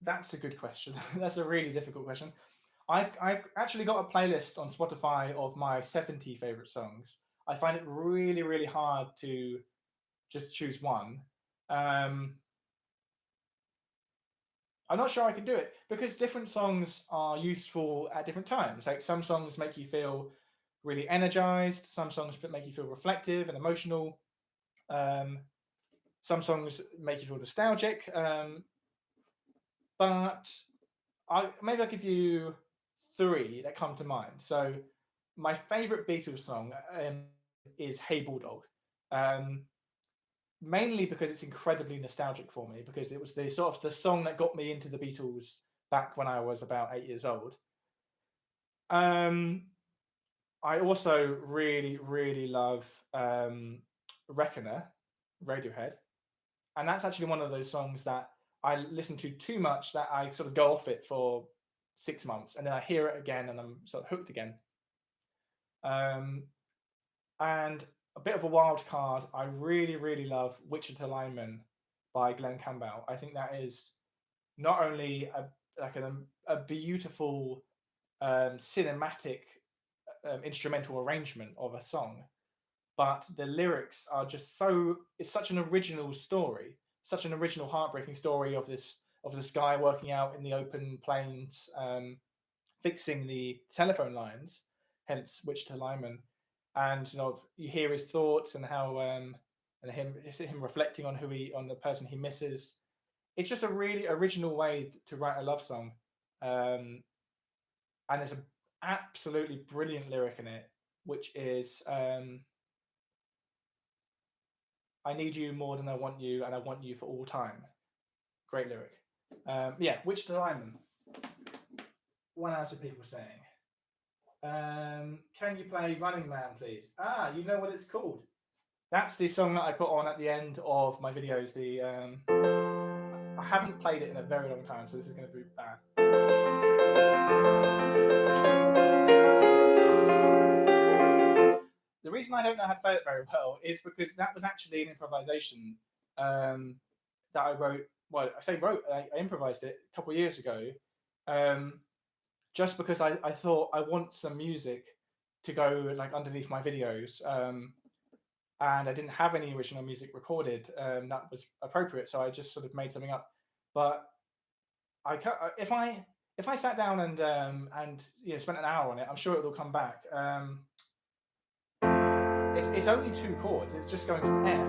That's a good question. That's a really difficult question. I've actually got a playlist on Spotify of my 70 favourite songs. I find it really, really hard to just choose one. I'm not sure I can do it because different songs are useful at different times. Like some songs make you feel really energized. Some songs make you feel reflective and emotional. Some songs make you feel nostalgic. But maybe I'll give you 3 that come to mind. So my favourite Beatles song is Hey Bulldog. Mainly because it's incredibly nostalgic for me, because it was the sort of the song that got me into the Beatles back when I was about 8 years old. I also really, really love Reckoner, Radiohead. And that's actually one of those songs that I listen to too much that I sort of go off it for 6 months and then I hear it again and I'm sort of hooked again. And a bit of a wild card, I really, really love Wichita Lineman by Glenn Campbell. I think that is not only a beautiful cinematic instrumental arrangement of a song, but the lyrics are just it's such an original story, such an original heartbreaking story of this guy working out in the open plains, fixing the telephone lines, hence Wichita Lineman. And you hear his thoughts and how and him reflecting on on the person he misses. It's just a really original way to write a love song, and there's an absolutely brilliant lyric in it, which is I need you more than I want you, and I want you for all time. Great lyric. Yeah, Wichita Lineman. What else are people saying? Can you play Running Man, please? You know what it's called. That's the song that I put on at the end of my videos. I haven't played it in a very long time, so this is going to be bad. The reason I don't know how to play it very well is because that was actually an improvisation that I wrote. Well, I say wrote. I improvised it a couple of years ago. Just because I thought I want some music to go like underneath my videos, and I didn't have any original music recorded that was appropriate, so I just sort of made something up. But if I sat down and spent an hour on it, I'm sure it will come back. It's only 2 chords. It's just going from F,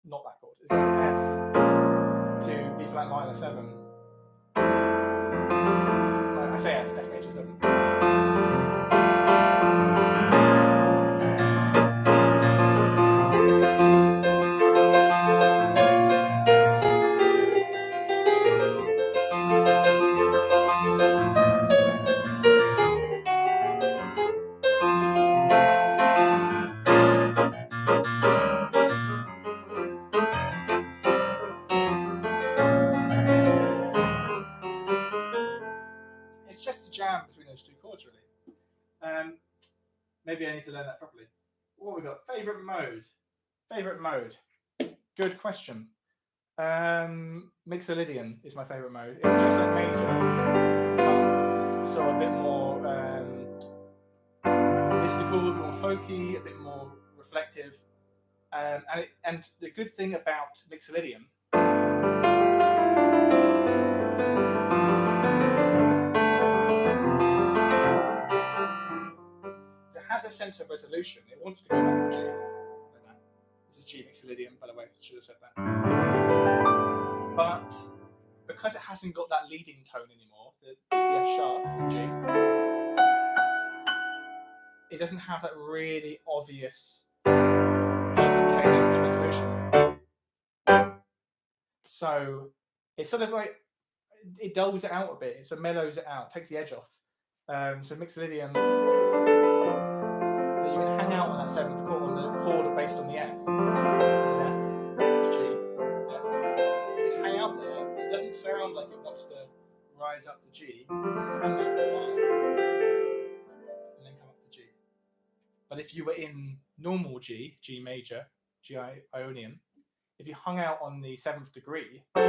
not that chord. It's going from F to B flat minor 7. I say F major 7. Maybe I need to learn that properly. What have we got? Favorite mode. Favorite mode. Good question. Mixolydian is my favorite mode. It's just like major, so a bit more mystical, a bit more folky, a bit more reflective. And the good thing about Mixolydian is it has a sense of resolution. It wants to go back to G. Like that. It's a G Mixolydian, by the way. I should have said that. But because it hasn't got that leading tone anymore, the F sharp and G, it doesn't have that really obvious perfect cadence resolution. So it's sort of like it dulls it out a bit. It sort of mellows it out, takes the edge off. So Mixolydian, you can hang out on that seventh chord, on the chord based on the F. It's F, it's G, F. You can hang out there. It doesn't sound like it wants to rise up to G. Hang there for a while, and then come up to G. But if you were in normal G, G major, G Ionian, if you hung out on the seventh degree, really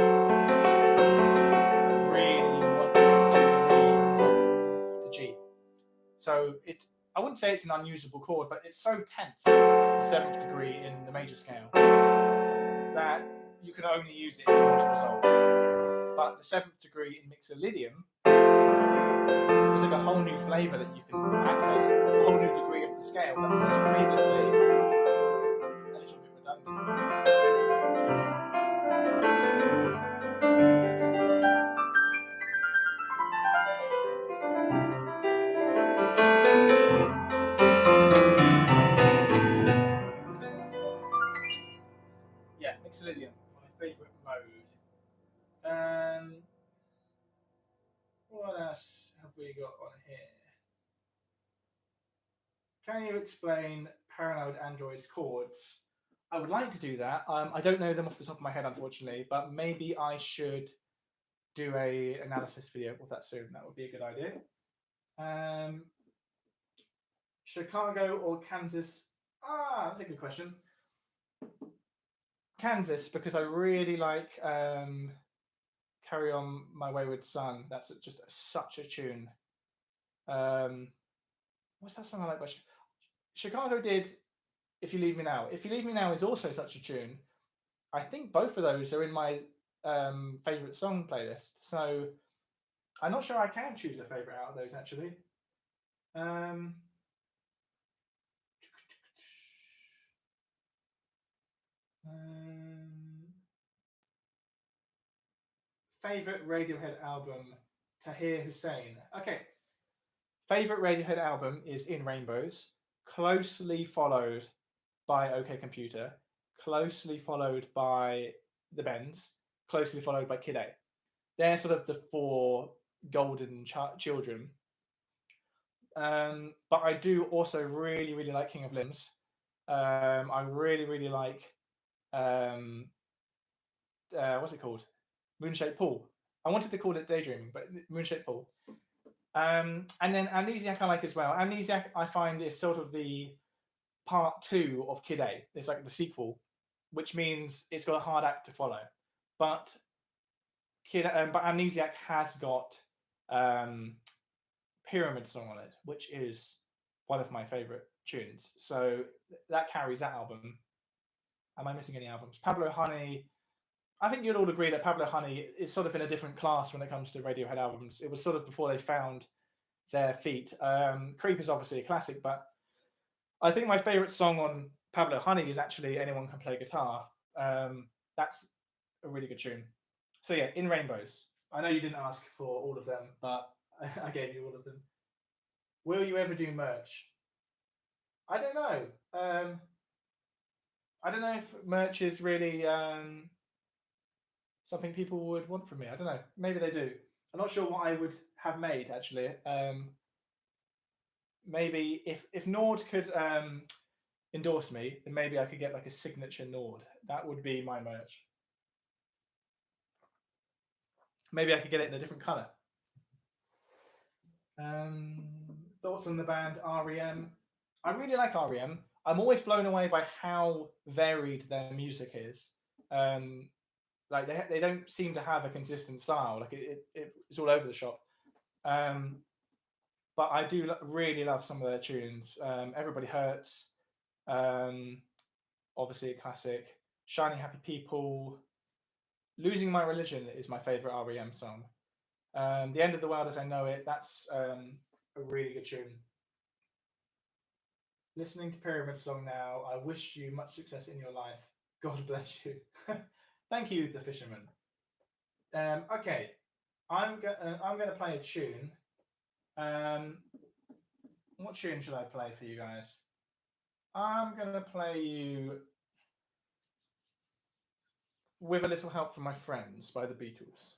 wants to raise to G. So I wouldn't say it's an unusable chord, but it's so tense, the seventh degree in the major scale, that you can only use it if you want to resolve. But the seventh degree in Mixolydian is like a whole new flavour that you can access, a whole new degree of the scale that was previously a little bit redundant. Yeah, Mixolydian, my favourite mode. What else have we got on here? Can you explain Paranoid Android's chords? I would like to do that. I don't know them off the top of my head, unfortunately, but maybe I should do a analysis video of that soon. That would be a good idea. Chicago or Kansas? That's a good question. Kansas, because I really like Carry On My Wayward Son. That's just such a tune. What's that song I like by Chicago did If You Leave Me Now. If You Leave Me Now is also such a tune. I think both of those are in my favourite song playlist. So I'm not sure I can choose a favourite out of those, actually. Favourite Radiohead album, Tahir Hussein. Okay. Favourite Radiohead album is In Rainbows, closely followed by OK Computer, closely followed by The Bends, closely followed by Kid A. They're sort of the four golden children. But I do also really, really like King of Limbs. I really, really like what's it called? Moonshaped Pool. I wanted to call it Daydreaming, but Moonshaped Pool. And then Amnesiac I like as well. Amnesiac I find is sort of the part 2 of Kid A. It's like the sequel, which means it's got a hard act to follow. But Amnesiac has got Pyramid Song on it, which is one of my favorite tunes. So that carries that album. Am I missing any albums? Pablo Honey. I think you'd all agree that Pablo Honey is sort of in a different class when it comes to Radiohead albums. It was sort of before they found their feet. Creep is obviously a classic, but I think my favorite song on Pablo Honey is actually Anyone Can Play Guitar. That's a really good tune. So yeah, In Rainbows. I know you didn't ask for all of them, but I gave you all of them. Will you ever do merch? I don't know. I don't know if merch is really something people would want from me. I don't know. Maybe they do. I'm not sure what I would have made, actually. Maybe if Nord could endorse me, then maybe I could get like a signature Nord. That would be my merch. Maybe I could get it in a different color. thoughts on the band REM? I really like REM. I'm always blown away by how varied their music is. Um, like they don't seem to have a consistent style. Like it's all over the shop. Um, but I do really love some of their tunes. Everybody Hurts, um, obviously a classic. Shiny Happy People. Losing My Religion is my favorite REM song. The End of the World as I Know It. That's a really good tune. Listening to Pyramid Song now. I wish you much success in your life. God bless you. Thank you, the fisherman. Okay, I'm gonna play a tune. Um, what tune should I play for you guys? I'm gonna play you With a Little Help from My Friends by the Beatles.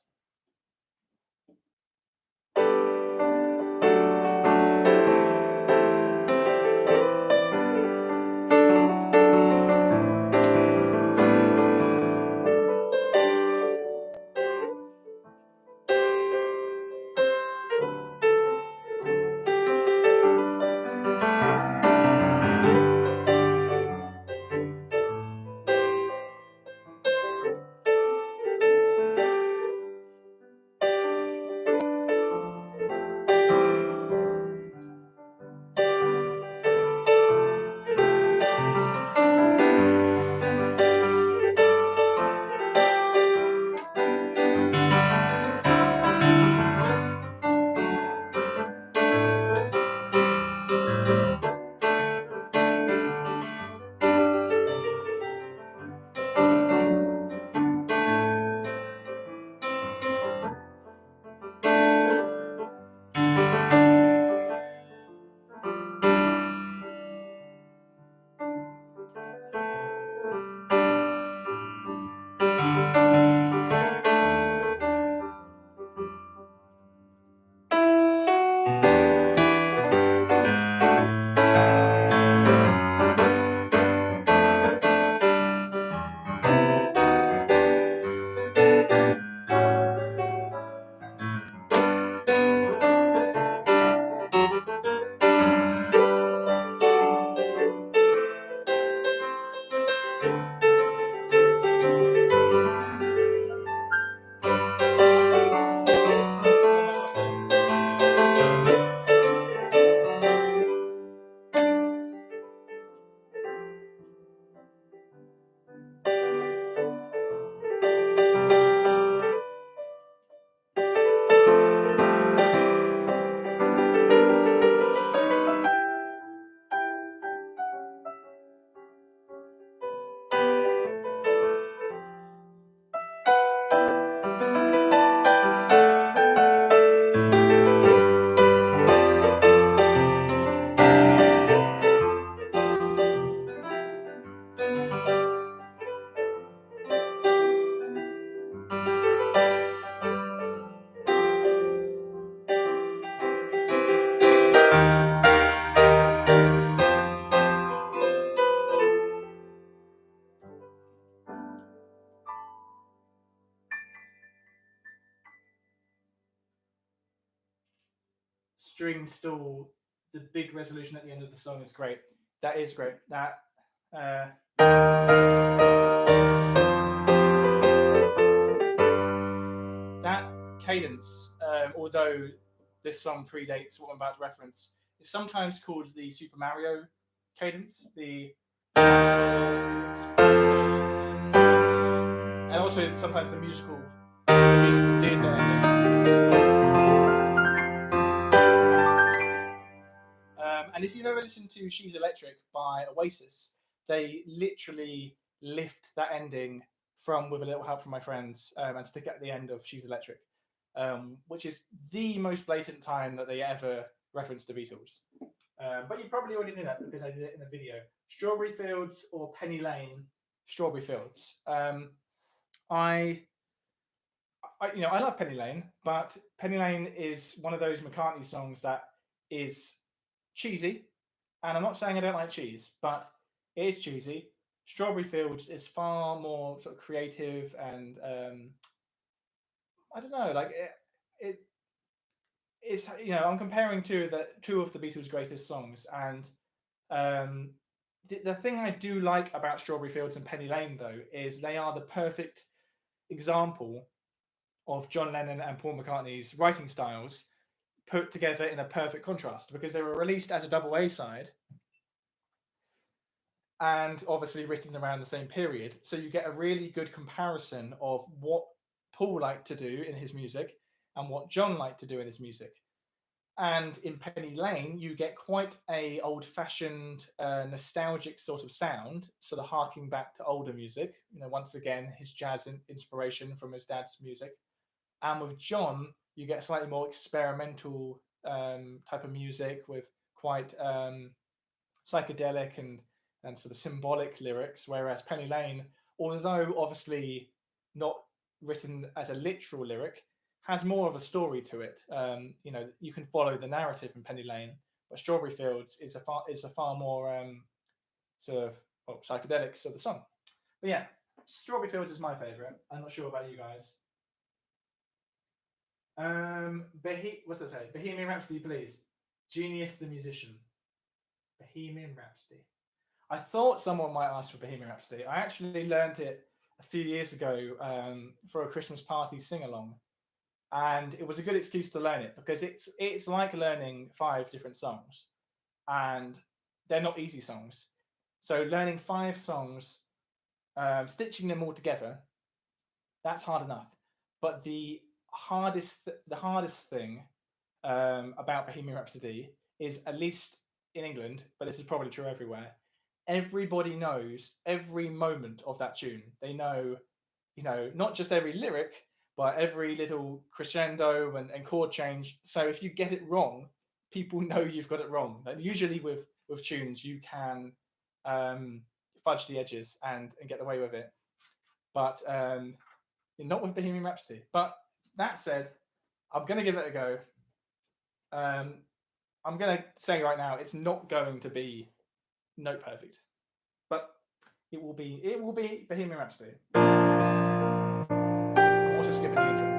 Almost the same. String stall, the big resolution at the end of the song is great. That is great. Uh, that cadence, although this song predates what I'm about to reference, is sometimes called the Super Mario cadence. And also sometimes the musical theatre ending. And if you've ever listened to She's Electric by Oasis, they literally lift that ending from With a Little Help from My Friends and stick it at the end of She's Electric, which is the most blatant time that they ever referenced the Beatles. But you probably already knew that because I did it in the video. Strawberry Fields or Penny Lane, Strawberry Fields. I love Penny Lane, but Penny Lane is one of those McCartney songs that is cheesy, and I'm not saying I don't like cheese, but it is cheesy. Strawberry Fields is far more sort of creative, and I don't know, like it it's, I'm comparing two of the Beatles' greatest songs, and the thing I do like about Strawberry Fields and Penny Lane, though, is they are the perfect example of John Lennon and Paul McCartney's writing styles put together in a perfect contrast, because they were released as a double A side and obviously written around the same period. So you get a really good comparison of what Paul liked to do in his music and what John liked to do in his music. And in Penny Lane, you get quite a old-fashioned, nostalgic sort of sound, sort of harking back to older music. Once again, his jazz inspiration from his dad's music. And with John, you get slightly more experimental type of music with quite psychedelic and sort of symbolic lyrics. Whereas Penny Lane, although obviously not written as a literal lyric, has more of a story to it. You can follow the narrative in Penny Lane, but Strawberry Fields is a far more sort of psychedelic sort of song. But yeah, Strawberry Fields is my favorite. I'm not sure about you guys. What's that say? Bohemian Rhapsody, please. Genius the musician. Bohemian Rhapsody. I thought someone might ask for Bohemian Rhapsody. I actually learned it a few years ago for a Christmas party sing-along. And it was a good excuse to learn it, because it's like learning 5 different songs, and they're not easy songs. So learning 5 songs, stitching them all together, that's hard enough. But the hardest thing about Bohemian Rhapsody is, at least in England, but this is probably true everywhere, everybody knows every moment of that tune. They know, not just every lyric, but every little crescendo and chord change. So if you get it wrong, people know you've got it wrong. And usually with tunes, you can fudge the edges and get away with it. But not with Bohemian Rhapsody. But that said, I'm going to give it a go. I'm going to say right now, it's not going to be note perfect, but it will be Bohemian Rhapsody. I'm also skipping the intro.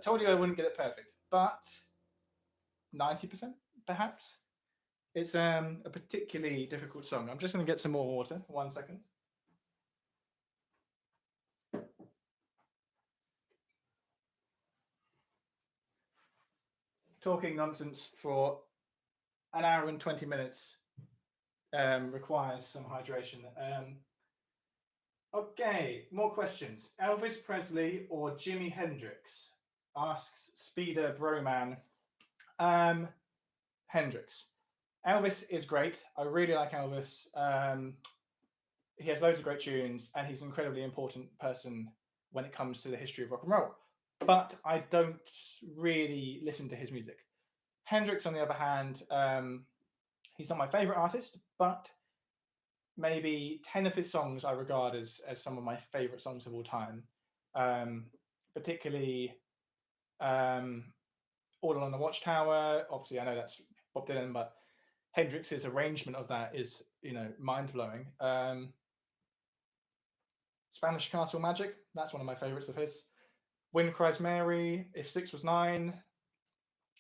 told you I wouldn't get it perfect, but 90% perhaps. It's a particularly difficult song. I'm just going to get some more water. 1 second. Talking nonsense for an hour and 20 minutes requires some hydration. Okay, more questions. Elvis Presley or Jimi Hendrix? Asks Speeder Broman. Hendrix. Elvis is great. I really like Elvis. He has loads of great tunes, and he's an incredibly important person when it comes to the history of rock and roll. But I don't really listen to his music. Hendrix, on the other hand, he's not my favorite artist, but maybe 10 of his songs I regard as some of my favorite songs of all time. Particularly All Along the Watchtower. Obviously, I know that's Bob Dylan, but Hendrix's arrangement of that is, mind-blowing. Spanish Castle Magic, that's one of my favorites of his. Wind Cries Mary, If 6 Was 9,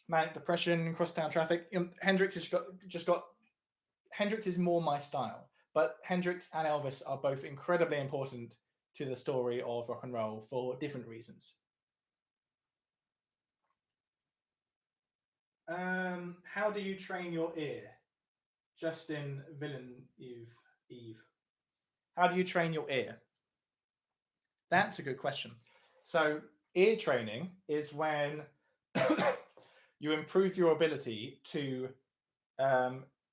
Manic Depression, Crosstown Traffic. Hendrix has just got Hendrix is more my style, but Hendrix and Elvis are both incredibly important to the story of rock and roll for different reasons. How do you train your ear? Justin Eve. How do you train your ear? That's a good question. So ear training is when you improve your ability to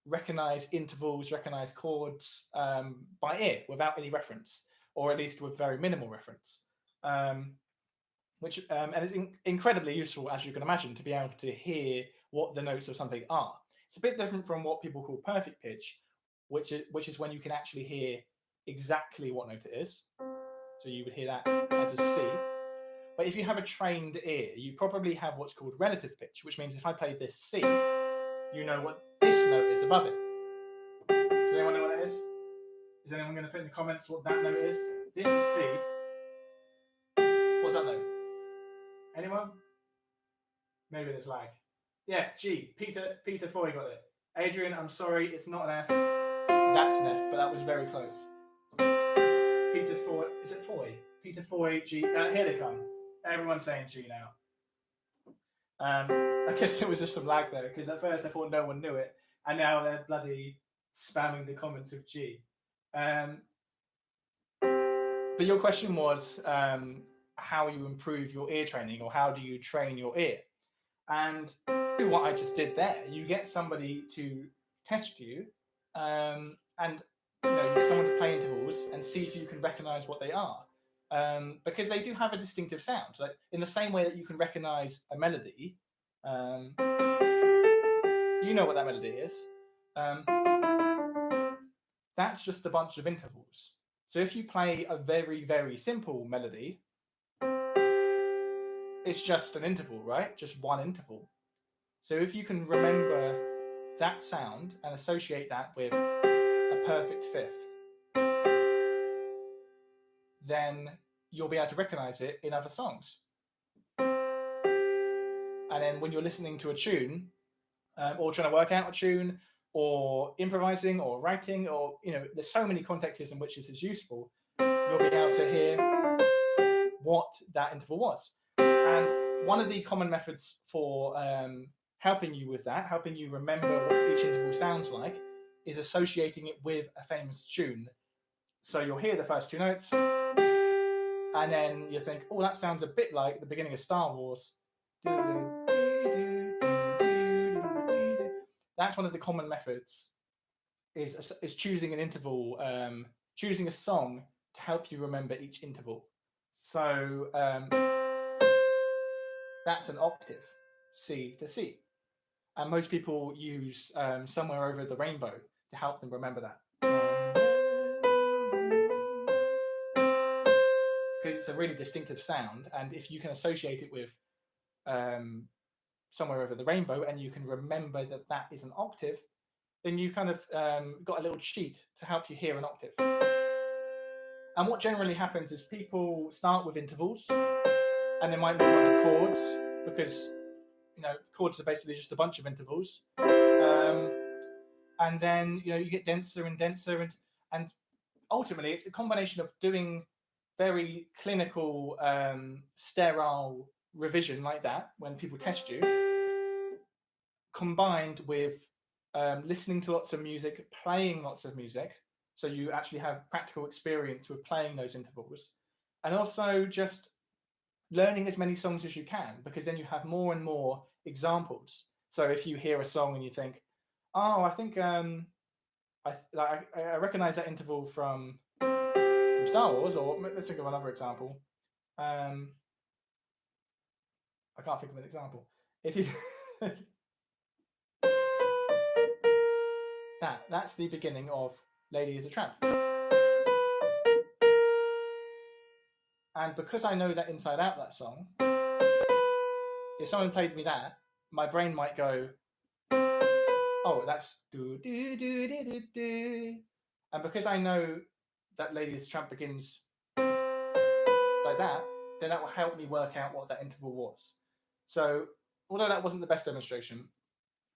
recognize intervals, recognize chords by ear without any reference, or at least with very minimal reference. Which and it's incredibly useful, as you can imagine, to be able to hear what the notes of something are. It's a bit different from what people call perfect pitch, which is when you can actually hear exactly what note it is. So you would hear that as a C. But if you have a trained ear, you probably have what's called relative pitch, which means if I play this C, you know what this note is above it. Does anyone know what that is? Is anyone going to put in the comments what that note is? This is C. What's that note? Anyone? Maybe there's lag. Yeah, G. Peter Foy got it. Adrian, I'm sorry, it's not an F. That's an F, but that was very close. Peter Foy, is it Foy? Peter Foy, G. Here they come. Everyone's saying G now. I guess there was just some lag there, because at first I thought no one knew it, and now they're bloody spamming the comments of G. But your question was how you improve your ear training, or how do you train your ear? And what I just did there, you get somebody to test you, and you get someone to play intervals and see if you can recognize what they are. Because they do have a distinctive sound. Like in the same way that you can recognize a melody, you know what that melody is. That's just a bunch of intervals. So if you play a very, very simple melody, it's just an interval, right? Just one interval. So if you can remember that sound and associate that with a perfect fifth, then you'll be able to recognize it in other songs. And then when you're listening to a tune, or trying to work out a tune, or improvising, or writing, or there's so many contexts in which this is useful, you'll be able to hear what that interval was. And one of the common methods for helping you with that, helping you remember what each interval sounds like, is associating it with a famous tune. So you'll hear the first two notes, and then you think, oh, that sounds a bit like the beginning of Star Wars. That's one of the common methods, is choosing an interval, choosing a song to help you remember each interval. So that's an octave, C to C. And most people use Somewhere Over the Rainbow to help them remember that. Because it's a really distinctive sound, and if you can associate it with Somewhere Over the Rainbow, and you can remember that that is an octave, then you kind of got a little cheat to help you hear an octave. And what generally happens is people start with intervals, and then might move on to chords, because chords are basically just a bunch of intervals. And then you get denser and denser, and ultimately it's a combination of doing very clinical, sterile revision like that when people test you, combined with listening to lots of music, playing lots of music, so you actually have practical experience with playing those intervals, and also just learning as many songs as you can, because then you have more and more examples. So if you hear a song and you think, oh, I think I recognize that interval from Star Wars, or let's think of another example. I can't think of an example. If you that's the beginning of Lady is a Tramp. And because I know that inside out, that song, if someone played me that, my brain might go, oh, that's do do do do do do. And because I know that Lady is a Tramp begins like that, then that will help me work out what that interval was. So although that wasn't the best demonstration,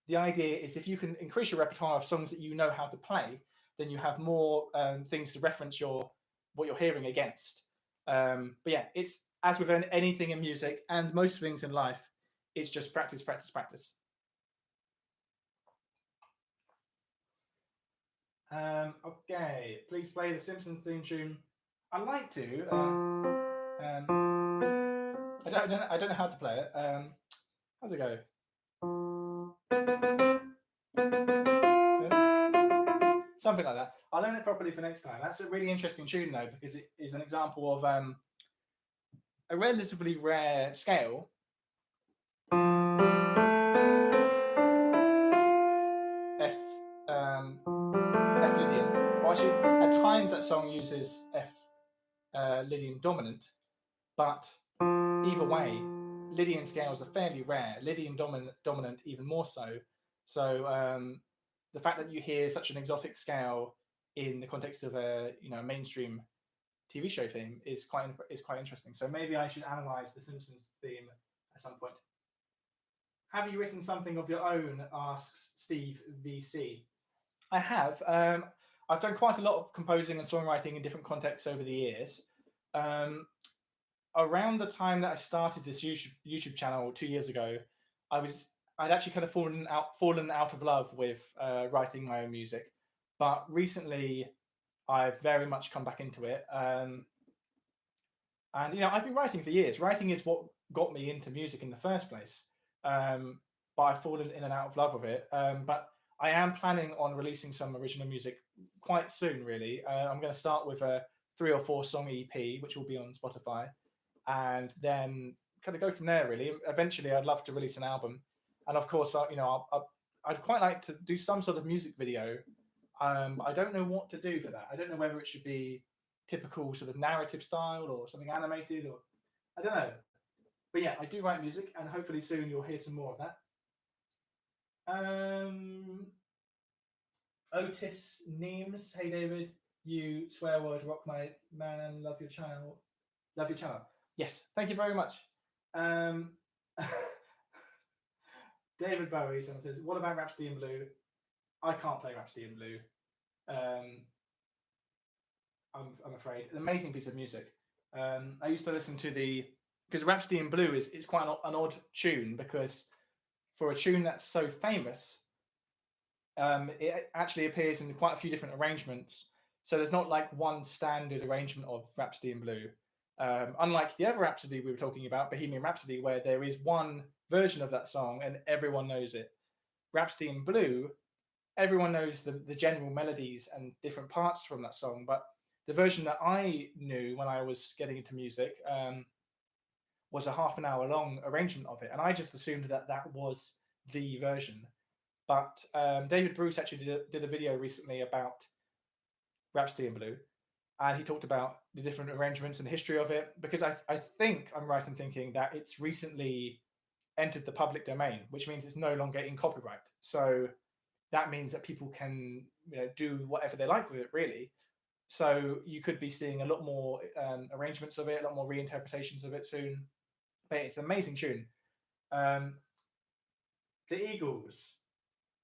the idea is if you can increase your repertoire of songs that you know how to play, then you have more things to reference what you're hearing against. But yeah, it's as with anything in music and most things in life, it's just practice, practice, practice. Okay, please play the Simpsons theme tune. I'd like to. I don't know how to play it. How's it go? Something like that. I'll learn it properly for next time. That's a really interesting tune though, because it is an example of a relatively rare scale. F Lydian. Well, actually, at times that song uses F Lydian dominant, but either way, Lydian scales are fairly rare. Lydian dominant even more so. So the fact that you hear such an exotic scale in the context of a mainstream TV show theme is quite interesting. So maybe I should analyze the Simpsons theme at some point. Have you written something of your own? Asks Steve VC. I have. I've done quite a lot of composing and songwriting in different contexts over the years. Around the time that I started this YouTube channel 2 years ago, I'd actually kind of fallen out of love with writing my own music, but recently I've very much come back into it. And I've been writing for years. Writing is what got me into music in the first place. But I've fallen in and out of love with it. But I am planning on releasing some original music quite soon, really. I'm going to start with a 3 or 4 song EP, which will be on Spotify, and then kind of go from there, really. Eventually, I'd love to release an album. And of course, I'd quite like to do some sort of music video. I don't know what to do for that. I don't know whether it should be typical sort of narrative style or something animated, or I don't know. But yeah, I do write music, and hopefully soon you'll hear some more of that. Otis Neems, hey David, you swear word rock my man, love your channel. Yes, thank you very much. David Bowie, someone says, what about Rhapsody in Blue? I can't play Rhapsody in Blue. I'm afraid. An amazing piece of music. I used to listen to because Rhapsody in Blue is quite an odd tune, because for a tune that's so famous, it actually appears in quite a few different arrangements. So there's not like one standard arrangement of Rhapsody in Blue. Unlike the other Rhapsody we were talking about, Bohemian Rhapsody, where there is one version of that song and everyone knows it. Rhapsody in Blue, everyone knows the general melodies and different parts from that song, but the version that I knew when I was getting into music was a half an hour long arrangement of it, and I just assumed that was the version. But David Bruce actually did a video recently about Rhapsody in Blue, and he talked about the different arrangements and the history of it, because I think I'm right in thinking that it's recently entered the public domain, which means it's no longer in copyright. So that means that people can do whatever they like with it, really. So you could be seeing a lot more arrangements of it, a lot more reinterpretations of it soon. but it's an amazing tune. The Eagles.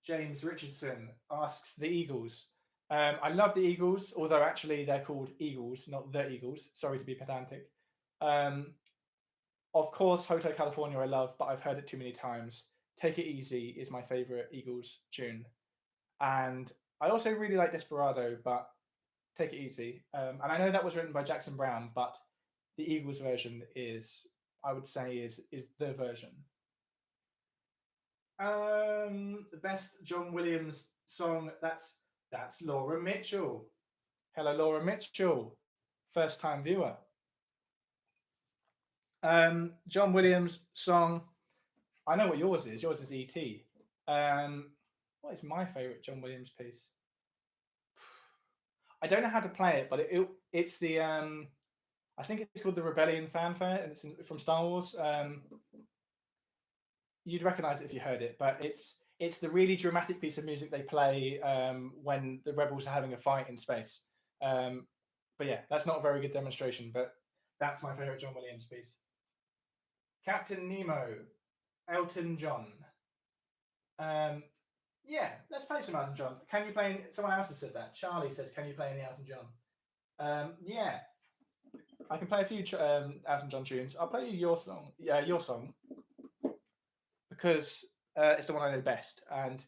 James Richardson asks the Eagles. I love the Eagles, although actually they're called Eagles, not the Eagles. Sorry to be pedantic. Of course, Hotel California I love, but I've heard it too many times. Take It Easy is my favorite Eagles tune. And I also really like Desperado, but Take It Easy. And I know that was written by Jackson Browne, but the Eagles version is, I would say, is the version. The best John Williams song, that's Laura Mitchell. Hello, Laura Mitchell, first time viewer. John Williams song. I know what yours is. Yours is E.T. What is my favorite John Williams piece? I don't know how to play it, but it's the I think it's called the Rebellion Fanfare, and it's from Star Wars. You'd recognize it if you heard it, but it's the really dramatic piece of music they play when the rebels are having a fight in space. But yeah, that's not a very good demonstration, but that's my favorite John Williams piece. Captain Nemo, Elton John. Yeah, let's play some Elton John. Can you play? Someone else has said that. Charlie says, "Can you play any Elton John?" Yeah, I can play a few Elton John tunes. I'll play you your song. Yeah, your song, because it's the one I know best. And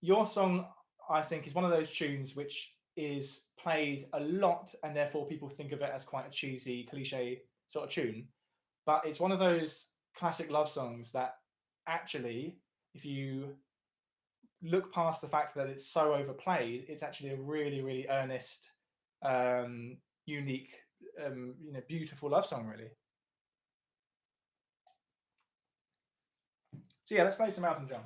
your song, I think, is one of those tunes which is played a lot, and therefore people think of it as quite a cheesy, cliche sort of tune. But it's one of those classic love songs that actually, if you look past the fact that it's so overplayed, it's actually a really, really earnest, unique, beautiful love song, really. So yeah, let's play some Elton John.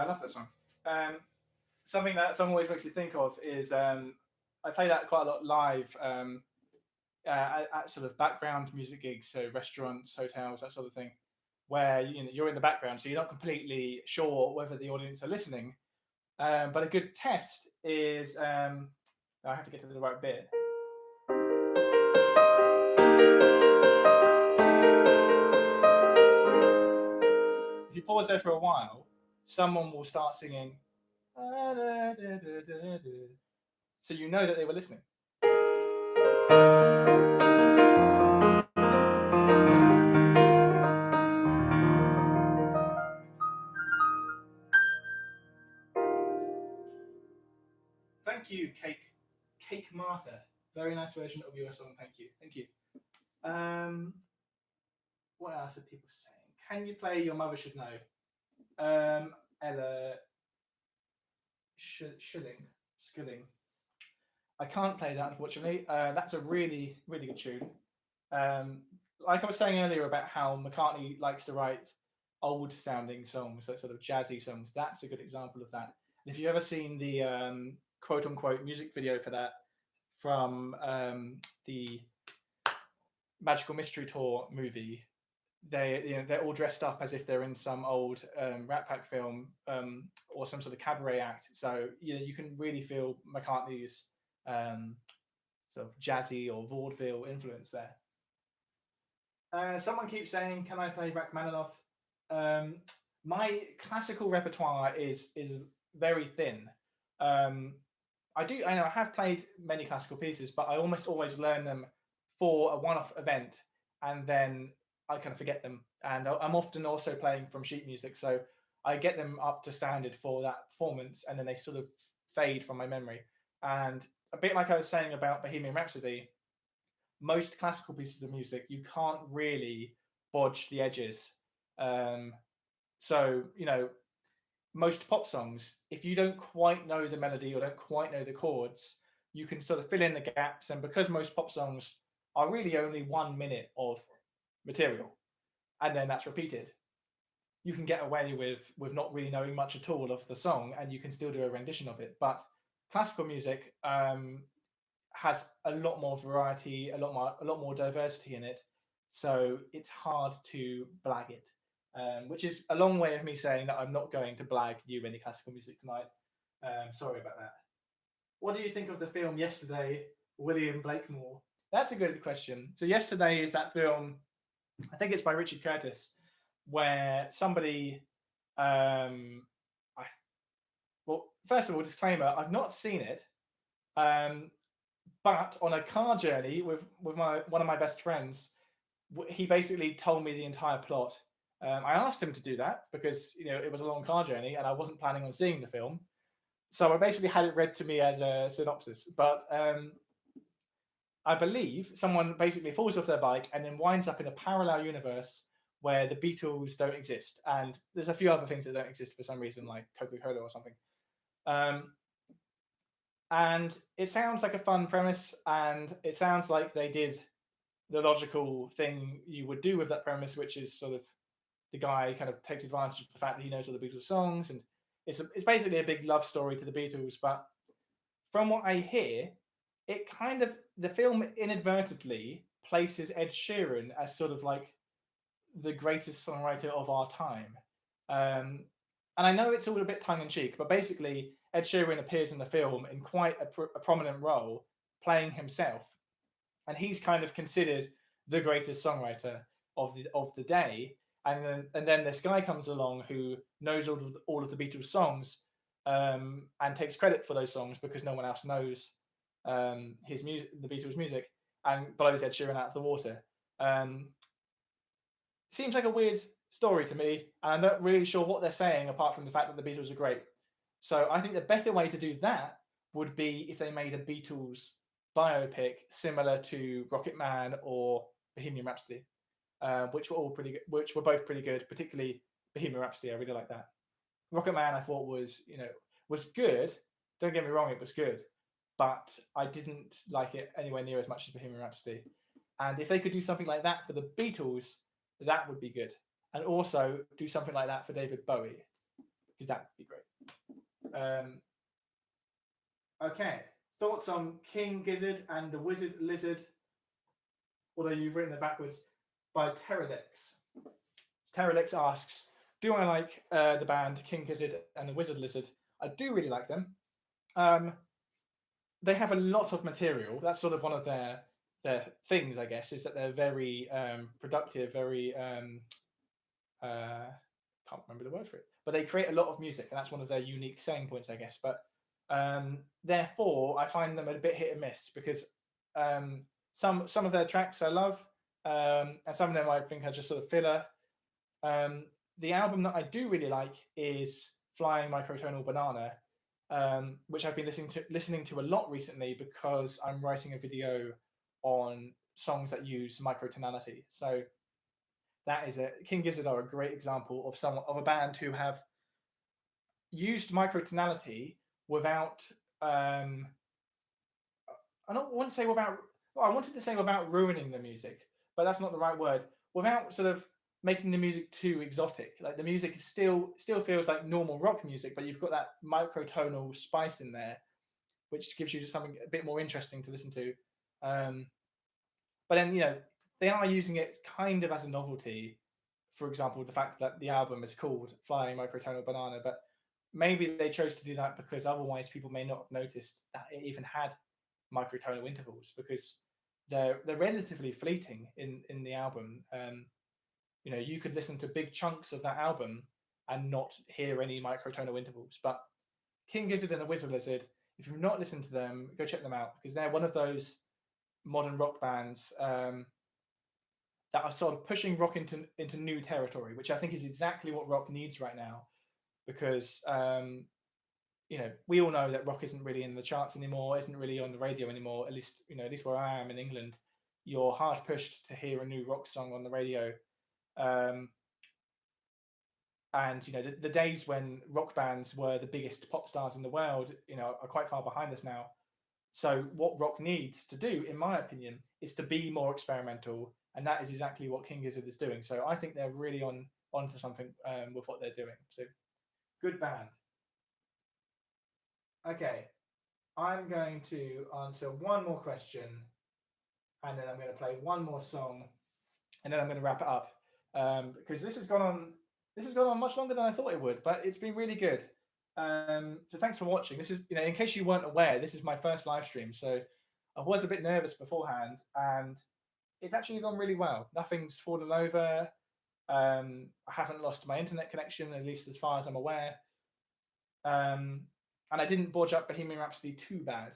I love that song. Something that song always makes me think of is I play that quite a lot live at sort of background music gigs, so restaurants, hotels, that sort of thing, where you're in the background, so you're not completely sure whether the audience are listening. But a good test is I have to get to the right bit. If you pause there for a while, someone will start singing, so you know that they were listening. Thank you, Cake Martyr. Very nice version of your song. Thank you. Thank you. What else are people saying? Can you play Your Mother Should Know? Ella Skilling. I can't play that, unfortunately. That's a really, really good tune. Like I was saying earlier about how McCartney likes to write old sounding songs, like sort of jazzy songs. That's a good example of that. And if you've ever seen the quote unquote music video for that from the Magical Mystery Tour movie, they're all dressed up as if they're in some old Rat Pack film or some sort of cabaret act. So you can really feel McCartney's sort of jazzy or vaudeville influence there. Someone keeps saying, "Can I play Rachmaninoff?" My classical repertoire is very thin. I know I have played many classical pieces, but I almost always learn them for a one-off event, and then I kind of forget them. And I'm often also playing from sheet music, so I get them up to standard for that performance, and then they sort of fade from my memory. And a bit like I was saying about Bohemian Rhapsody, most classical pieces of music, you can't really bodge the edges. So, most pop songs, if you don't quite know the melody or don't quite know the chords, you can sort of fill in the gaps. And because most pop songs are really only 1 minute of material, and then that's repeated, you can get away with not really knowing much at all of the song, and you can still do a rendition of it. But classical music has a lot more variety, a lot more diversity in it, so it's hard to blag it. Which is a long way of me saying that I'm not going to blag you any classical music tonight. Sorry about that. What do you think of the film Yesterday, William Blakemore? That's a good question. So Yesterday is that film, I think it's by Richard Curtis, where somebody, well, first of all, disclaimer, I've not seen it, but on a car journey with one of my best friends, he basically told me the entire plot. I asked him to do that because it was a long car journey and I wasn't planning on seeing the film, so I basically had it read to me as a synopsis. But I believe someone basically falls off their bike and then winds up in a parallel universe where the Beatles don't exist, and there's a few other things that don't exist for some reason, like Coca-Cola or something. And it sounds like a fun premise, and it sounds like they did the logical thing you would do with that premise, which is sort of the guy kind of takes advantage of the fact that he knows all the Beatles songs, and it's basically a big love story to the Beatles. But from what I hear, it kind of, the film inadvertently places Ed Sheeran as sort of like the greatest songwriter of our time. And I know it's all a bit tongue-in-cheek, but basically Ed Sheeran appears in the film in quite a prominent role, playing himself. And he's kind of considered the greatest songwriter of the day. And then this guy comes along who knows all of the Beatles songs, and takes credit for those songs because no one else knows his music, the Beatles' music, and blows Ed Sheeran out of the water. Seems like a weird story to me, and I'm not really sure what they're saying apart from the fact that the Beatles are great. So I think the better way to do that would be if they made a Beatles biopic similar to Rocket Man or Bohemian Rhapsody, which were both pretty good. Particularly Bohemian Rhapsody, I really like that. Rocket Man, I thought was good. Don't get me wrong, it was good, but I didn't like it anywhere near as much as Bohemian Rhapsody. And if they could do something like that for the Beatles, that would be good. And also do something like that for David Bowie. because that would be great. Okay, thoughts on King Gizzard and the Wizard Lizard, although you've written it backwards, by Pterodix. Pterodix asks, do I like the band King Gizzard and the Wizard Lizard? I do really like them. They have a lot of material. That's sort of one of their things, I guess, is that they're very productive, very can't remember the word for it, but they create a lot of music, and that's one of their unique selling points, I guess. But therefore, I find them a bit hit and miss, because some of their tracks I love, and some of them I think are just sort of filler. The album that I do really like is Flying Microtonal Banana, which I've been listening to a lot recently because I'm writing a video on songs that use microtonality. So that is King Gizzard are a great example of a band who have used microtonality without I wanted to say without ruining the music, but that's not the right word. Without sort of making the music too exotic. Like the music is still feels like normal rock music, but you've got that microtonal spice in there, which gives you just something a bit more interesting to listen to. But then, they are using it kind of as a novelty. For example, the fact that the album is called Flying Microtonal Banana, but maybe they chose to do that because otherwise people may not have noticed that it even had microtonal intervals, because they're relatively fleeting in the album. You could listen to big chunks of that album and not hear any microtonal intervals. But King Gizzard and the Wizard Lizard, if you've not listened to them, go check them out, because they're one of those modern rock bands that are sort of pushing rock into new territory, which I think is exactly what rock needs right now. Because we all know that rock isn't really in the charts anymore, isn't really on the radio anymore. At least where I am in England, you're hard pushed to hear a new rock song on the radio. And the days when rock bands were the biggest pop stars in the world, are quite far behind us now. So what rock needs to do, in my opinion, is to be more experimental, and that is exactly what King Gizzard is doing. So I think they're really onto something with what they're doing. So good band. Okay, I'm going to answer one more question, and then I'm going to play one more song, and then I'm going to wrap it up, because this has gone on much longer than I thought it would, but it's been really good. So thanks for watching. This is, in case you weren't aware, this is my first live stream, so I was a bit nervous beforehand, and it's actually gone really well. Nothing's fallen over. I haven't lost my internet connection, at least as far as I'm aware. And I didn't bodge up Bohemian Rhapsody too bad.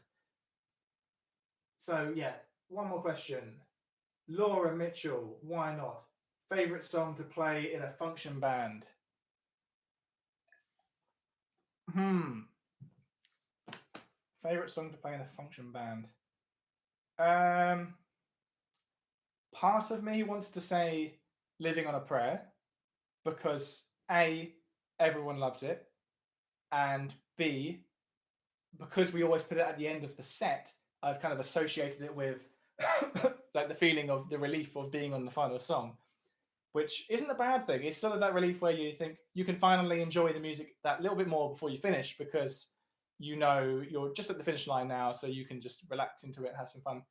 So yeah, one more question. Laura Mitchell, why not? Favorite song to play in a function band? Favorite song to play in a function band? Part of me wants to say Living on a Prayer, because A, everyone loves it, and B, because we always put it at the end of the set, I've kind of associated it with like the feeling of the relief of being on the final song, which isn't a bad thing. It's sort of that relief where you think you can finally enjoy the music that little bit more before you finish, because you're just at the finish line now, so you can just relax into it and have some fun.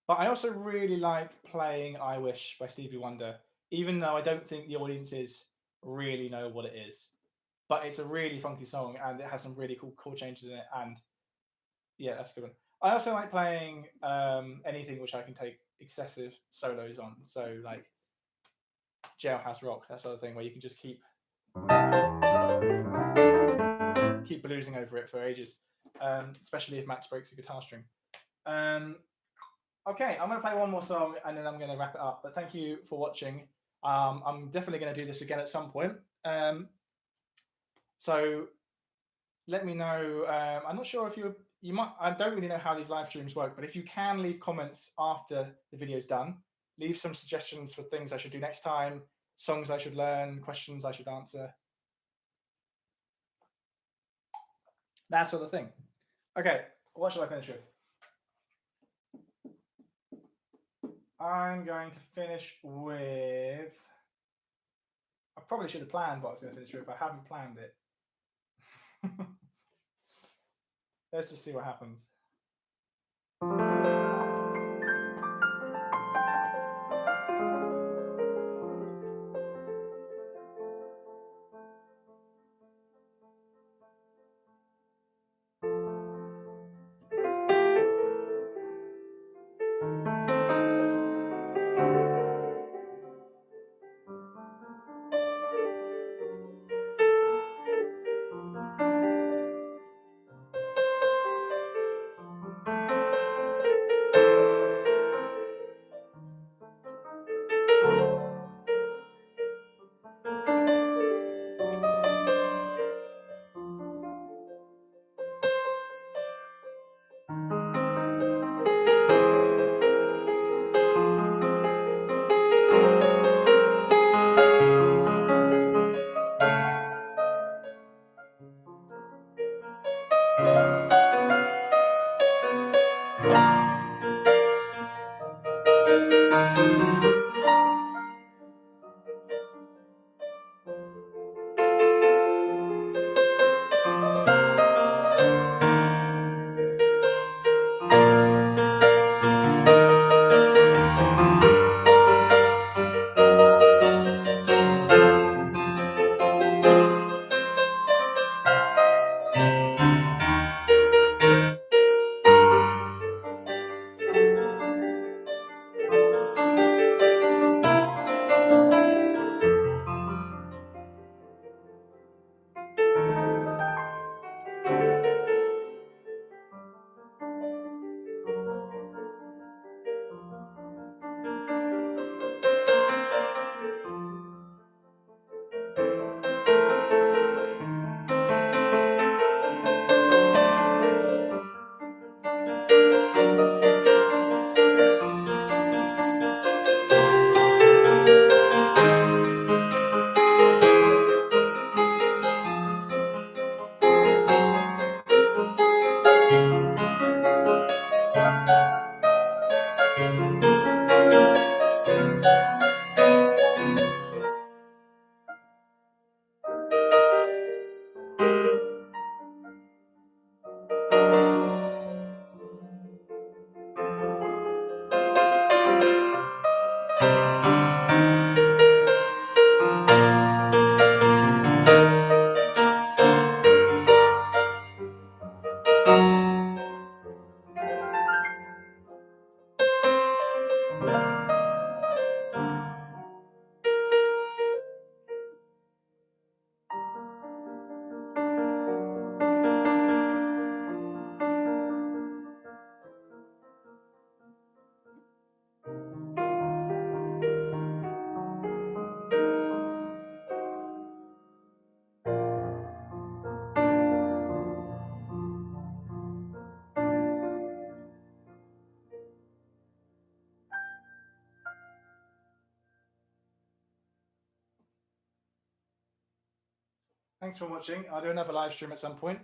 But I also really like playing I Wish by Stevie Wonder, even though I don't think the audiences really know what it is. But it's a really funky song, and it has some really cool chord changes in it, and yeah, that's a good one. I also like playing anything which I can take excessive solos on, so like Jailhouse Rock, that sort of thing, where you can just keep bluesing over it for ages, especially if Max breaks a guitar string. Okay, I'm going to play one more song and then I'm going to wrap it up. But thank you for watching. I'm definitely going to do this again at some point. So let me know. I'm not sure if you might. I don't really know how these live streams work, but if you can leave comments after the video's done, leave some suggestions for things I should do next time, songs I should learn, questions I should answer, that sort of thing. Okay, what shall I finish with? I'm going to finish with I probably should have planned what I was going to finish with, but I haven't planned it. Let's just see what happens. Thanks for watching. I'll do another live stream at some point,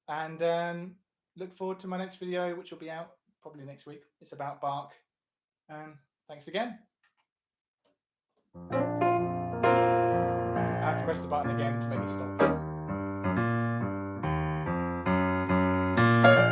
and look forward to my next video, which will be out probably next week. It's about Bach. Thanks again. I have to press the button again to make it stop.